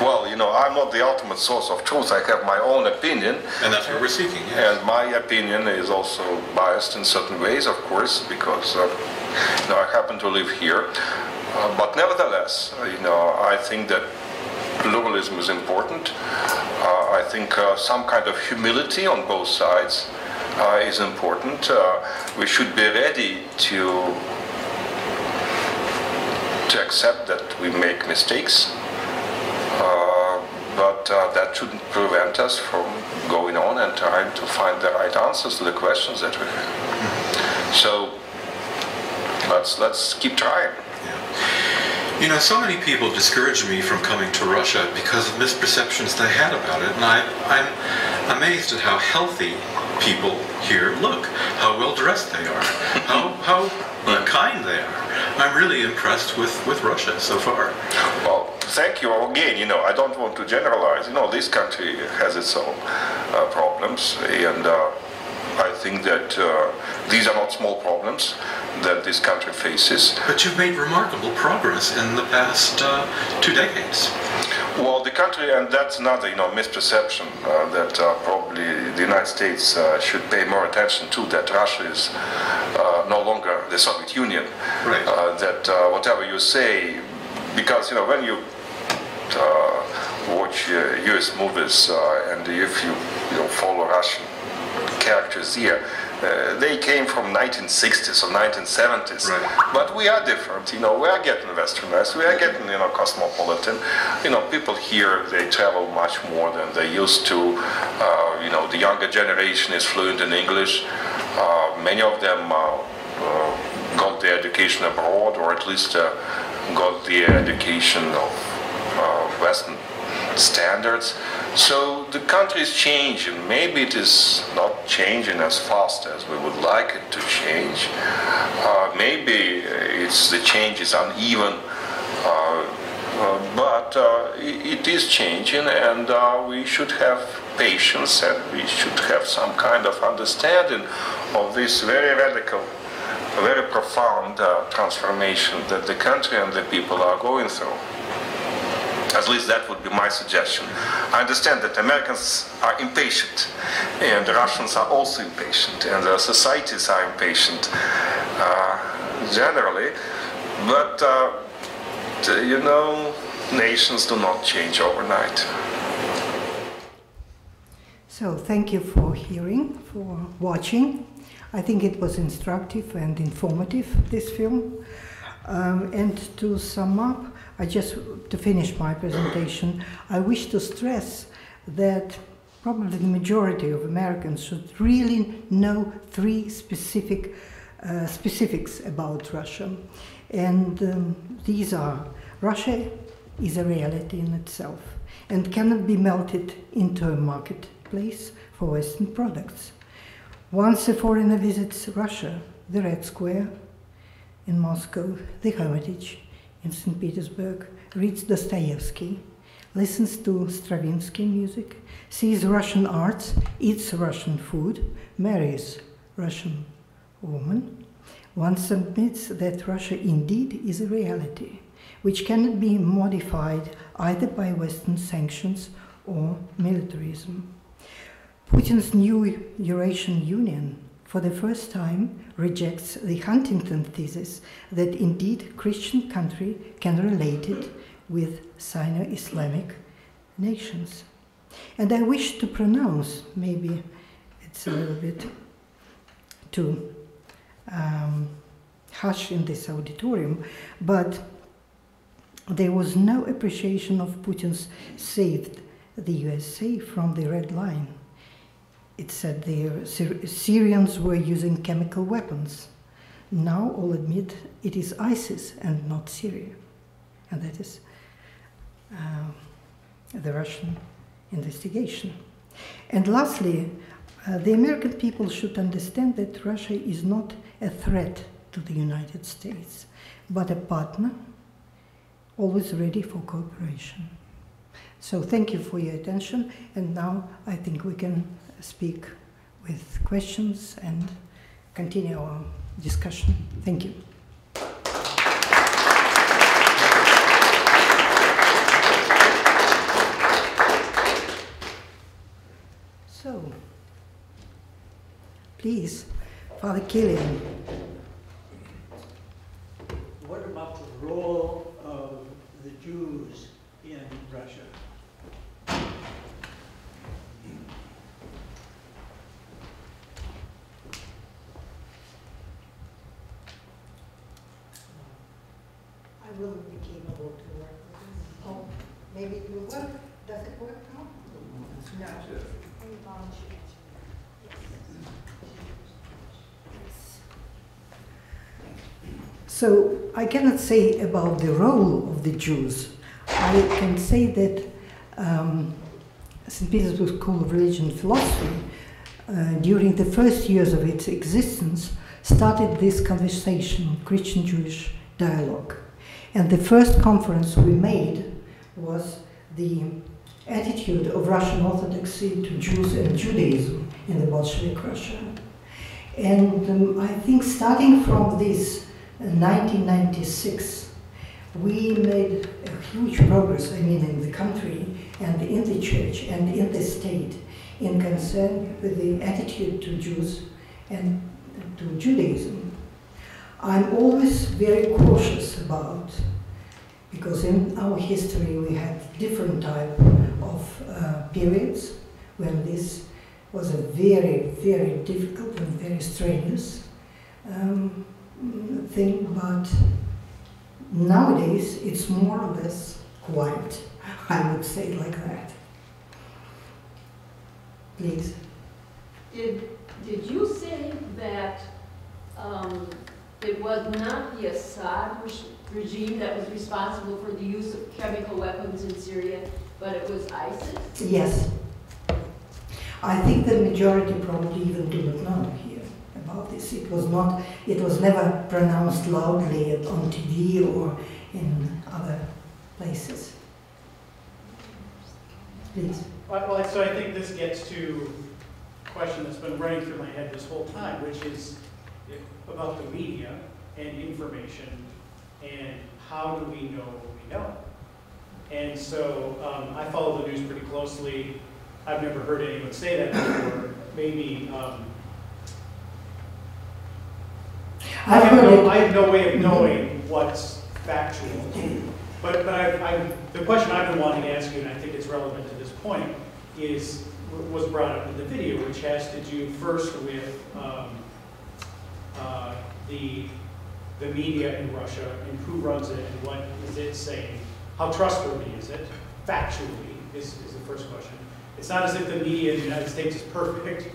Well, I'm not the ultimate source of truth. I have my own opinion. And that's what we're seeking, yes. And my opinion is also biased in certain ways, of course, because I happen to live here. But nevertheless, I think that pluralism is important. I think some kind of humility on both sides is important. We should be ready to to accept that we make mistakes, but that shouldn't prevent us from going on and trying to find the right answers to the questions that we have. So let's keep trying. You know, so many people discouraged me from coming to Russia because of misperceptions they had about it, and I'm amazed at how healthy people here look, how well dressed they are, how kind they are. I'm really impressed with Russia so far. Well, thank you again. You know, I don't want to generalize. You know, this country has its own problems, and I think that these are not small problems that this country faces. But you've made remarkable progress in the past 2 decades. Well, the country, and that's another, misperception that probably the United States should pay more attention to, that Russia is no longer the Soviet Union. Right. That whatever you say, because, when you watch US movies and if you follow Russian characters here, they came from 1960s or 1970s, right. But we are different. We are getting westernized. We are getting, cosmopolitan. People here, they travel much more than they used to. The younger generation is fluent in English. Many of them got their education abroad, or at least got their education of Western standards. So the country is changing. Maybe it is not changing as fast as we would like it to change. Maybe the change is uneven, but it is changing, and we should have patience, and we should have some kind of understanding of this very radical, very profound transformation that the country and the people are going through. At least that would be my suggestion. I understand that Americans are impatient, and the Russians are also impatient, and the societies are impatient generally, but nations do not change overnight. So thank you for hearing, for watching. I think it was instructive and informative, this film. And to sum up, to finish my presentation, I wish to stress that probably the majority of Americans should really know 3 specifics about Russia. And these are: Russia is a reality in itself and cannot be melted into a marketplace for Western products. Once a foreigner visits Russia, the Red Square in Moscow, the Hermitage in St. Petersburg, reads Dostoevsky, listens to Stravinsky music, sees Russian arts, eats Russian food, marries Russian woman, one submits that Russia indeed is a reality, which cannot be modified either by Western sanctions or militarism. Putin's new Eurasian Union for the first time rejects the Huntington thesis that indeed Christian country can relate it with Sino-Islamic nations. And I wish to pronounce, maybe it's a little bit too harsh in this auditorium, but there was no appreciation of Putin's saved the USA from the red line. It said the Syrians were using chemical weapons. Now all admit it is ISIS and not Syria. And that is the Russian investigation. And lastly, the American people should understand that Russia is not a threat to the United States, but a partner, always ready for cooperation. So thank you for your attention, and now I think we can speak with questions and continue our discussion. Thank you. So, please, Father Kilian. What about the role of the Jews in Russia? will be capable to work with this. Oh, maybe it will work. Does it work now? No. So I cannot say about the role of the Jews. I can say that St. Petersburg School of Religion and Philosophy, during the first years of its existence, started this conversation, Christian-Jewish dialogue. And the first conference we made was the attitude of Russian Orthodoxy to Jews and Judaism in the Bolshevik Russia. And I think starting from this 1996, we made a huge progress, I mean, in the country and in the church and in the state in concern with the attitude to Jews and to Judaism. I'm always very cautious about, because in our history we had different type of periods when this was a very, very difficult and very strenuous thing, but nowadays it's more or less quiet, I would say it like that. Please. Did you say that it was not the Assad regime that was responsible for the use of chemical weapons in Syria, but it was ISIS? Yes. I think the majority probably even do not know here about this. It was never pronounced loudly on TV or in other places. Please. Well, so I think this gets to a question that's been running through my head this whole time, which is about the media and information and how do we know what we know. And so I follow the news pretty closely. I've never heard anyone say that before. Maybe I have no way of knowing what's factual. But the question I've been wanting to ask you, and I think it's relevant to this point, was brought up in the video, which has to do first with the media in Russia and who runs it and what is it saying. How trustworthy is it? Factually is the first question. It's not as if the media in the United States is perfect,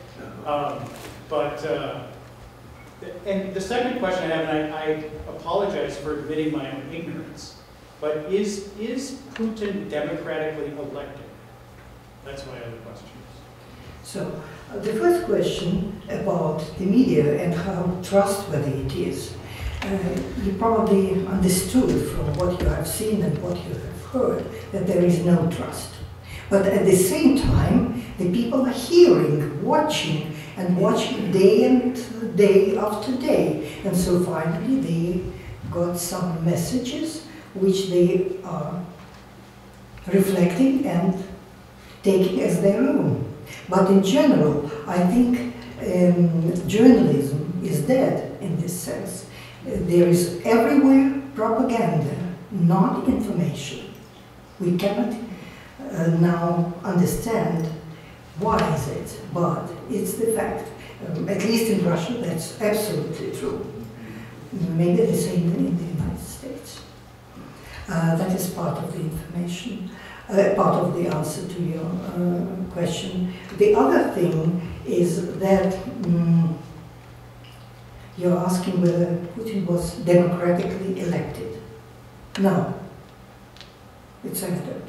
and the second question I have, and I apologize for admitting my own ignorance, but is Putin democratically elected? That's my other question. So, the first question about the media and how trustworthy it is, you probably understood from what you have seen and what you have heard that there is no trust. But at the same time, the people are hearing, watching day and day after day. And so finally they got some messages which they are reflecting and taking as their own. But in general, I think journalism is dead in this sense. There is everywhere propaganda, not information. We cannot now understand why is it, but it's the fact. At least in Russia, that's absolutely true. Maybe the same in the United States. That is part of the information, part of the answer to your question. The other thing is that you're asking whether Putin was democratically elected. No, it's evident.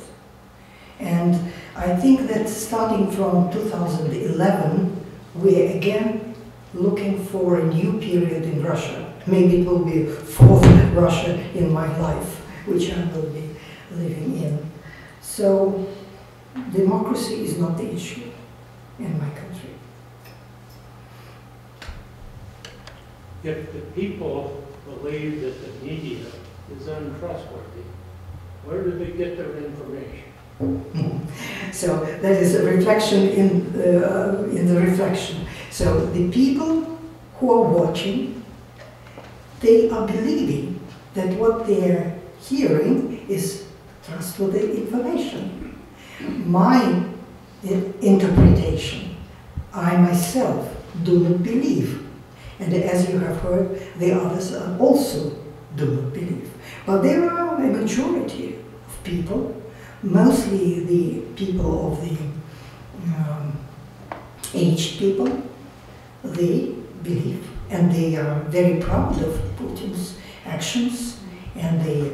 And I think that starting from 2011, we're again looking for a new period in Russia. Maybe it will be fourth Russia in my life, which I will be living in. So democracy is not the issue in my country. If the people believe that the media is untrustworthy, where do they get their information? So that is a reflection in the reflection. So the people who are watching, they are believing that what they're hearing is trustworthy information. My interpretation, I myself do not believe. And as you have heard, the others also do not believe. But there are are a majority of people, mostly the people of the aged people. They believe and they are very proud of Putin's actions, and they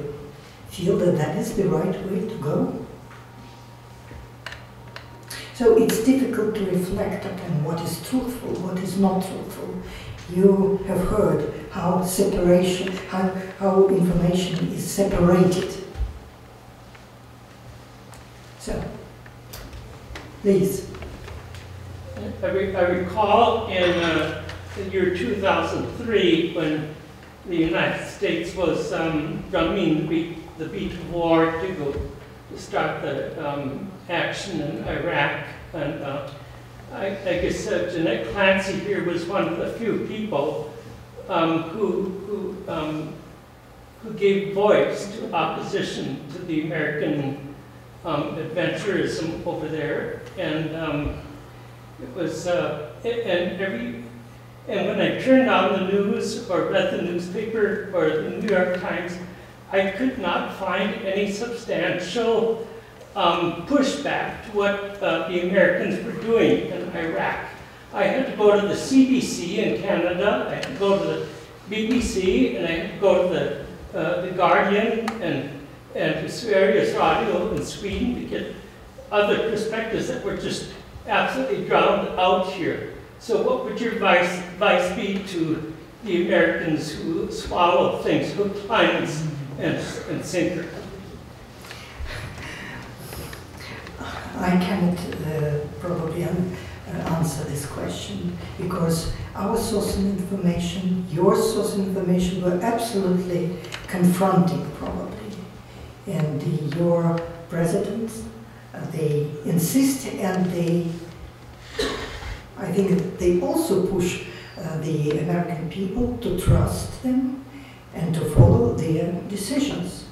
feel that that is the right way to go. So it's difficult to reflect upon what is truthful, what is not truthful. You have heard how separation, how information is separated. So, please. I recall in the year 2003 when the United States was drumming the beat of war to start the action in Iraq, and I guess Jeanette Clancy here was one of the few people who gave voice to opposition to the American adventurism over there, and it was and when I turned on the news or read the newspaper or the New York Times, I could not find any substantial pushback to what the Americans were doing in Iraq. I had to go to the CBC in Canada, I had to go to the BBC, and I had to go to the Guardian and to Sveriges Radio in Sweden to get other perspectives that were just absolutely drowned out here. So what would your advice be to the Americans who swallow things hook, line, and sinker? I cannot probably answer this question, because our source of information, your source of information, were absolutely confronting probably. And your presidents, they insist, and I think they also push the American people to trust them and to follow their decisions.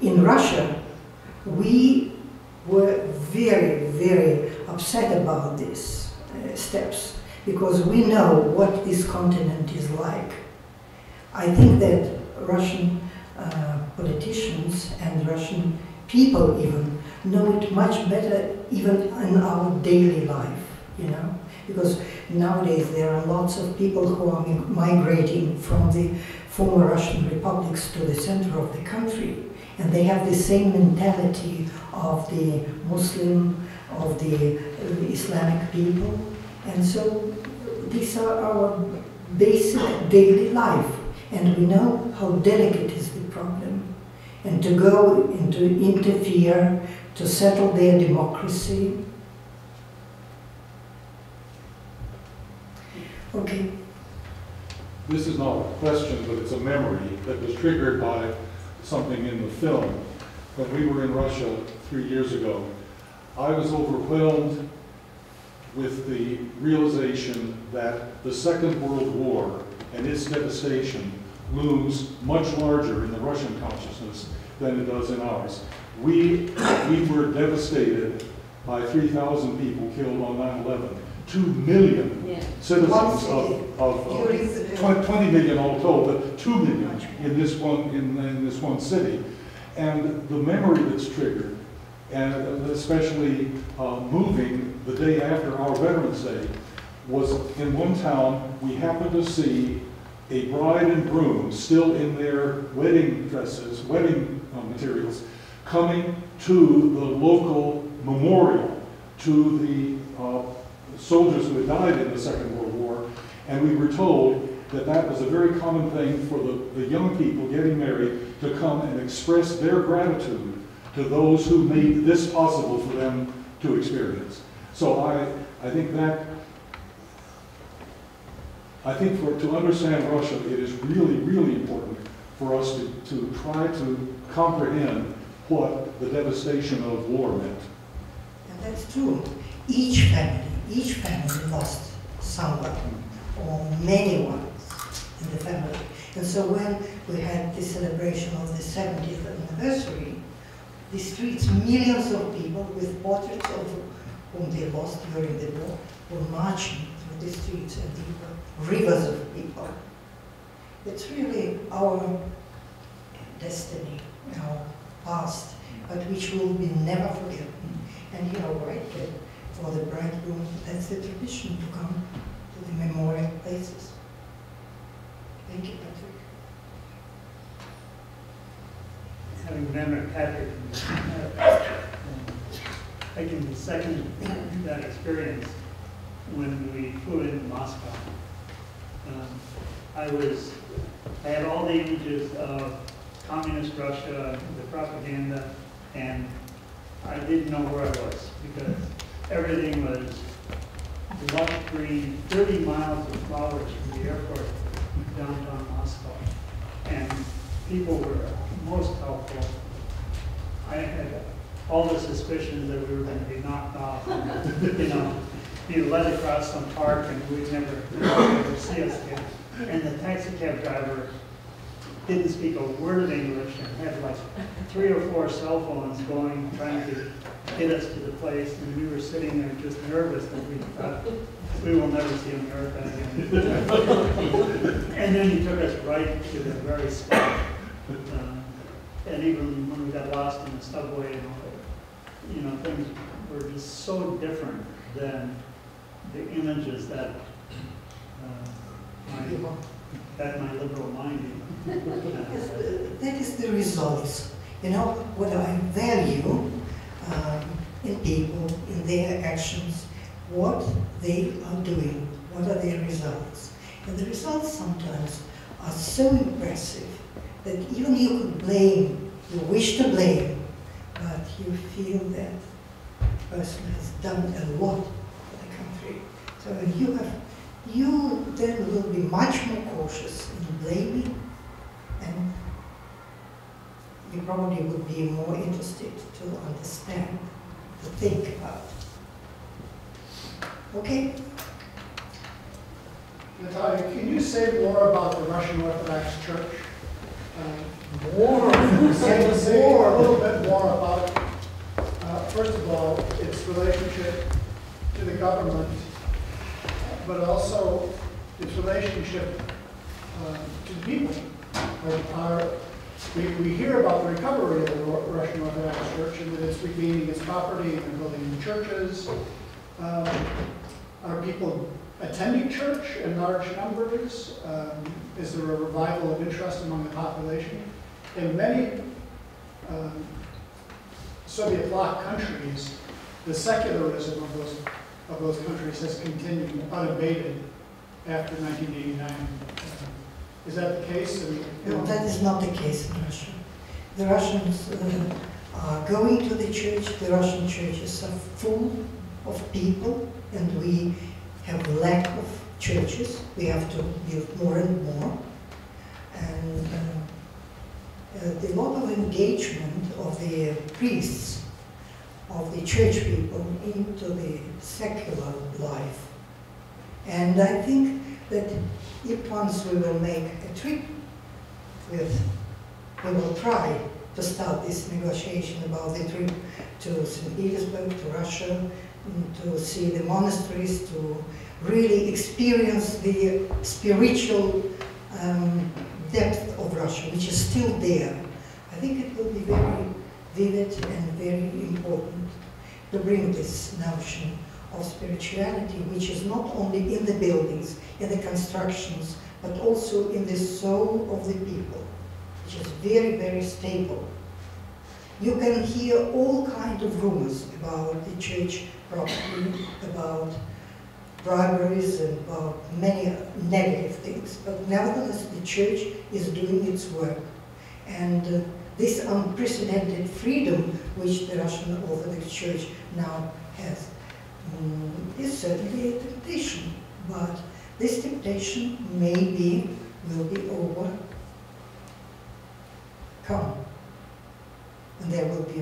In Russia, we were very, very upset about these steps, because we know what this continent is like. I think that Russian politicians and Russian people even know it much better, even in our daily life, you know, because nowadays there are lots of people who are migrating from the former Russian republics to the center of the country, and they have the same mentality of the Muslim, of the Islamic people, and so these are our basic daily life, and we know how delicate is the problem, and to go and to interfere, to settle their democracy. Okay. This is not a question, but it's a memory that was triggered by something in the film. When we were in Russia 3 years ago, I was overwhelmed with the realization that the Second World War and its devastation looms much larger in the Russian consciousness than it does in ours. We were devastated by 3,000 people killed on 9/11. 2 million citizens of 20 million all told, but 2 million in this one city. And the memory that's triggered, and especially moving the day after our Veterans Day, was in one town we happened to see a bride and groom still in their wedding dresses, wedding materials, coming to the local memorial to the soldiers who had died in the Second World War, and we were told that that was a very common thing for the young people getting married to come and express their gratitude to those who made this possible for them to experience. So I think to understand Russia, it is really, really important for us to try to comprehend what the devastation of war meant. And that's true. Each family lost someone, or many ones in the family. And so when we had the celebration of the 70th anniversary, the streets, millions of people with portraits of whom they lost during the war, were marching through the streets, and there were rivers of people. It's really our destiny, our past, but which will be never forgotten. And you are right, that for the bridegroom, that's the tradition to come to the memorial places. Thank you, Patrick. Having met Patrick, I can second that experience when we flew into Moscow. I had all the images of communist Russia, the propaganda, and I didn't know where I was because everything was lush green, 30 miles of flowers from the airport downtown Moscow. And people were most helpful. I had all the suspicions that we were going to be knocked off, and, be led across some park and we'd never see us again. And the taxi cab driver didn't speak a word of English and had like 3 or 4 cell phones going, trying to get us to the place, and we were sitting there just nervous that we thought, we will never see America again. And then he took us right to the very spot. And even when we got lost in the subway and all that, things were just so different than the images that my liberal mind that is the results. What I value in people, in their actions, what they are doing, what are their results. And the results sometimes are so impressive that even you could blame, you wish to blame, but you feel that the person has done a lot for the country. So you then will be much more cautious in blaming, and you probably would be more interested to understand, to think about. Okay? Natalia, can you say more about the Russian Orthodox Church? Say a little bit more about, first of all, its relationship to the government, but also its relationship to the people. We hear about the recovery of the Russian Orthodox Church and that it's regaining its property and building new churches. Are people attending church in large numbers? Is there a revival of interest among the population? In many Soviet bloc countries, the secularism of those countries has continued unabated after 1989. Is that the case? No, that is not the case in Russia. The Russians are going to the church. The Russian churches are full of people, and we have lack of churches. We have to build more and more. And the lot of engagement of the priests, of the church people into the secular life. And I think that if once we will make a trip we will try to start this negotiation about the trip to St. Petersburg, to Russia, to see the monasteries, to really experience the spiritual depth of Russia, which is still there. I think it will be very vivid and very important to bring this notion of spirituality, which is not only in the buildings, in the constructions, but also in the soul of the people, which is very, very stable. You can hear all kinds of rumors about the church property, about briberies, and about many negative things, but nevertheless the church is doing its work. And this unprecedented freedom which the Russian Orthodox Church now has is certainly a temptation, but this temptation will be overcome, and there will be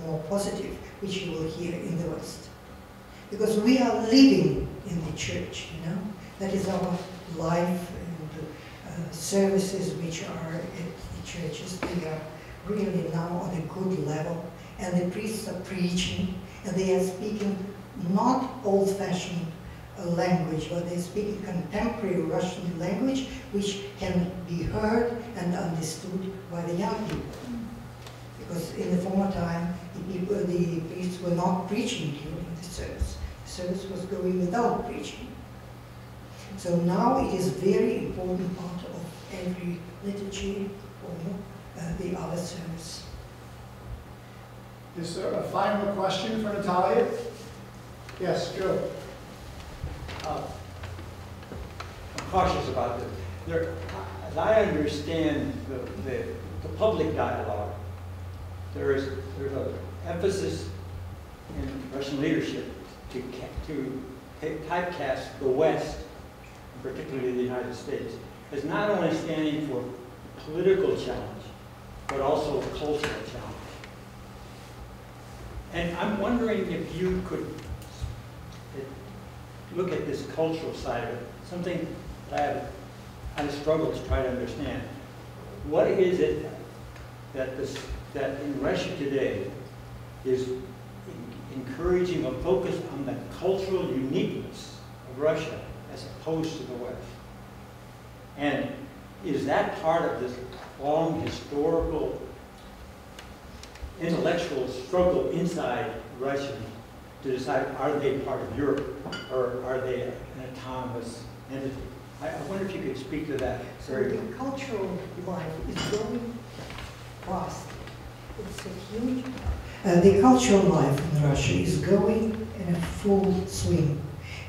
more positive, which you will hear in the West. Because we are living in the church, that is our life, and services which are at the churches, they are really now on a good level, and the priests are preaching, and they are speaking not old-fashioned language, but they speak a contemporary Russian language which can be heard and understood by the young people. Because in the former time, the priests were not preaching during the service. The service was going without preaching. So now it is a very important part of every liturgy or the other service. Is there a final question for Natalia? Yes, Joe. I'm cautious about this. There, as I understand the public dialogue, there's an emphasis in Russian leadership to typecast the West, and particularly the United States, as not only standing for political challenge, but also cultural challenge. And I'm wondering if you could look at this cultural side of it, something that I struggle to try to understand. What is it that in Russia today is encouraging a focus on the cultural uniqueness of Russia as opposed to the West? And is that part of this long historical intellectual struggle inside Russia to decide, are they part of Europe or are they an autonomous entity? I wonder if you could speak to that. So the cultural life is going fast. It's a huge... the cultural life in Russia is going in a full swing.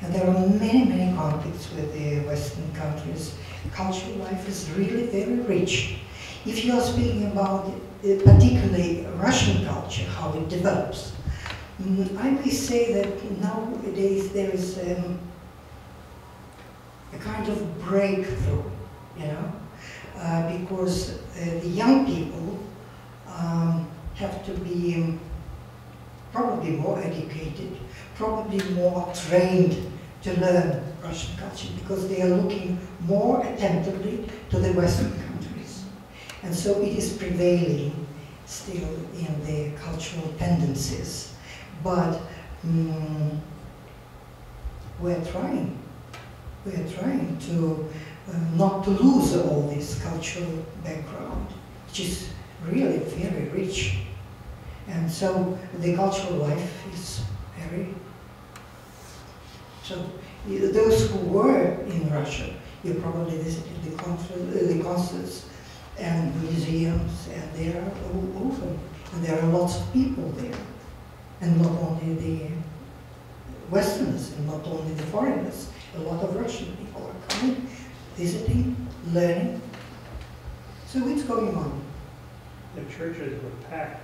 And there are many, many conflicts with the Western countries. Cultural life is really very rich. If you are speaking about particularly Russian culture, how it develops, I may say that nowadays there is a kind of breakthrough, you know, because the young people have to be probably more educated, probably more trained to learn Russian culture, because they are looking more attentively to the Western countries. And so it is prevailing still in the cultural tendencies. But we're trying to not to lose all this cultural background, which is really very rich. And so the cultural life is very... So those who were in Russia, you probably visited the concerts and museums, and they are open, and there are lots of people there, and not only the Westerners, and not only the foreigners. A lot of Russian people are coming, visiting, learning. So it's going on. The churches were packed.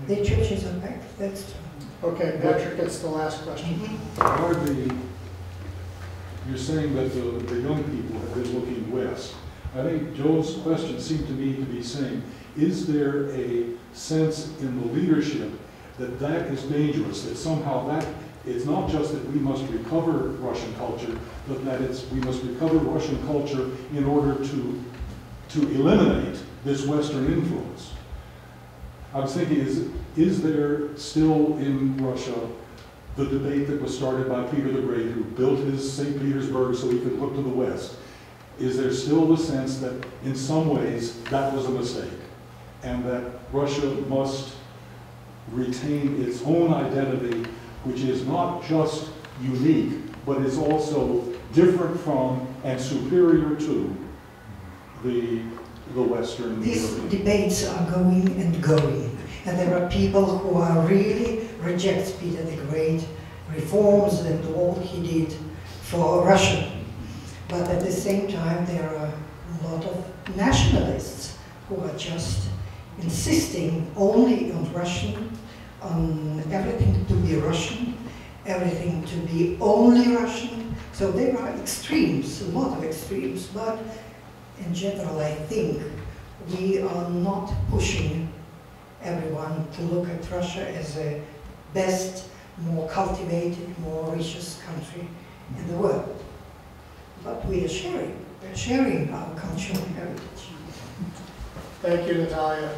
The churches are packed, that's true. Okay, Patrick, that's the last question. You're saying that the young people have been looking west. I think Joe's question seemed to me to be saying, is there a sense in the leadership that that is dangerous, that somehow that it's not just that we must recover Russian culture, but that we must recover Russian culture in order to eliminate this Western influence? I was thinking, is there still in Russia the debate that was started by Peter the Great, who built his St. Petersburg so he could look to the West? Is there still the sense that in some ways that was a mistake, and that Russia must retain its own identity, which is not just unique, but is also different from and superior to the Western These European? debates are going and going, and there are people who are really reject Peter the Great reforms and all he did for Russia. But at the same time, there are a lot of nationalists who are just insisting only on Russian, on everything to be Russian, everything to be only Russian. So there are extremes, a lot of extremes, but in general, I think we are not pushing everyone to look at Russia as a best, more cultivated, more richest country in the world. But we are sharing our cultural heritage. Thank you, Natalia.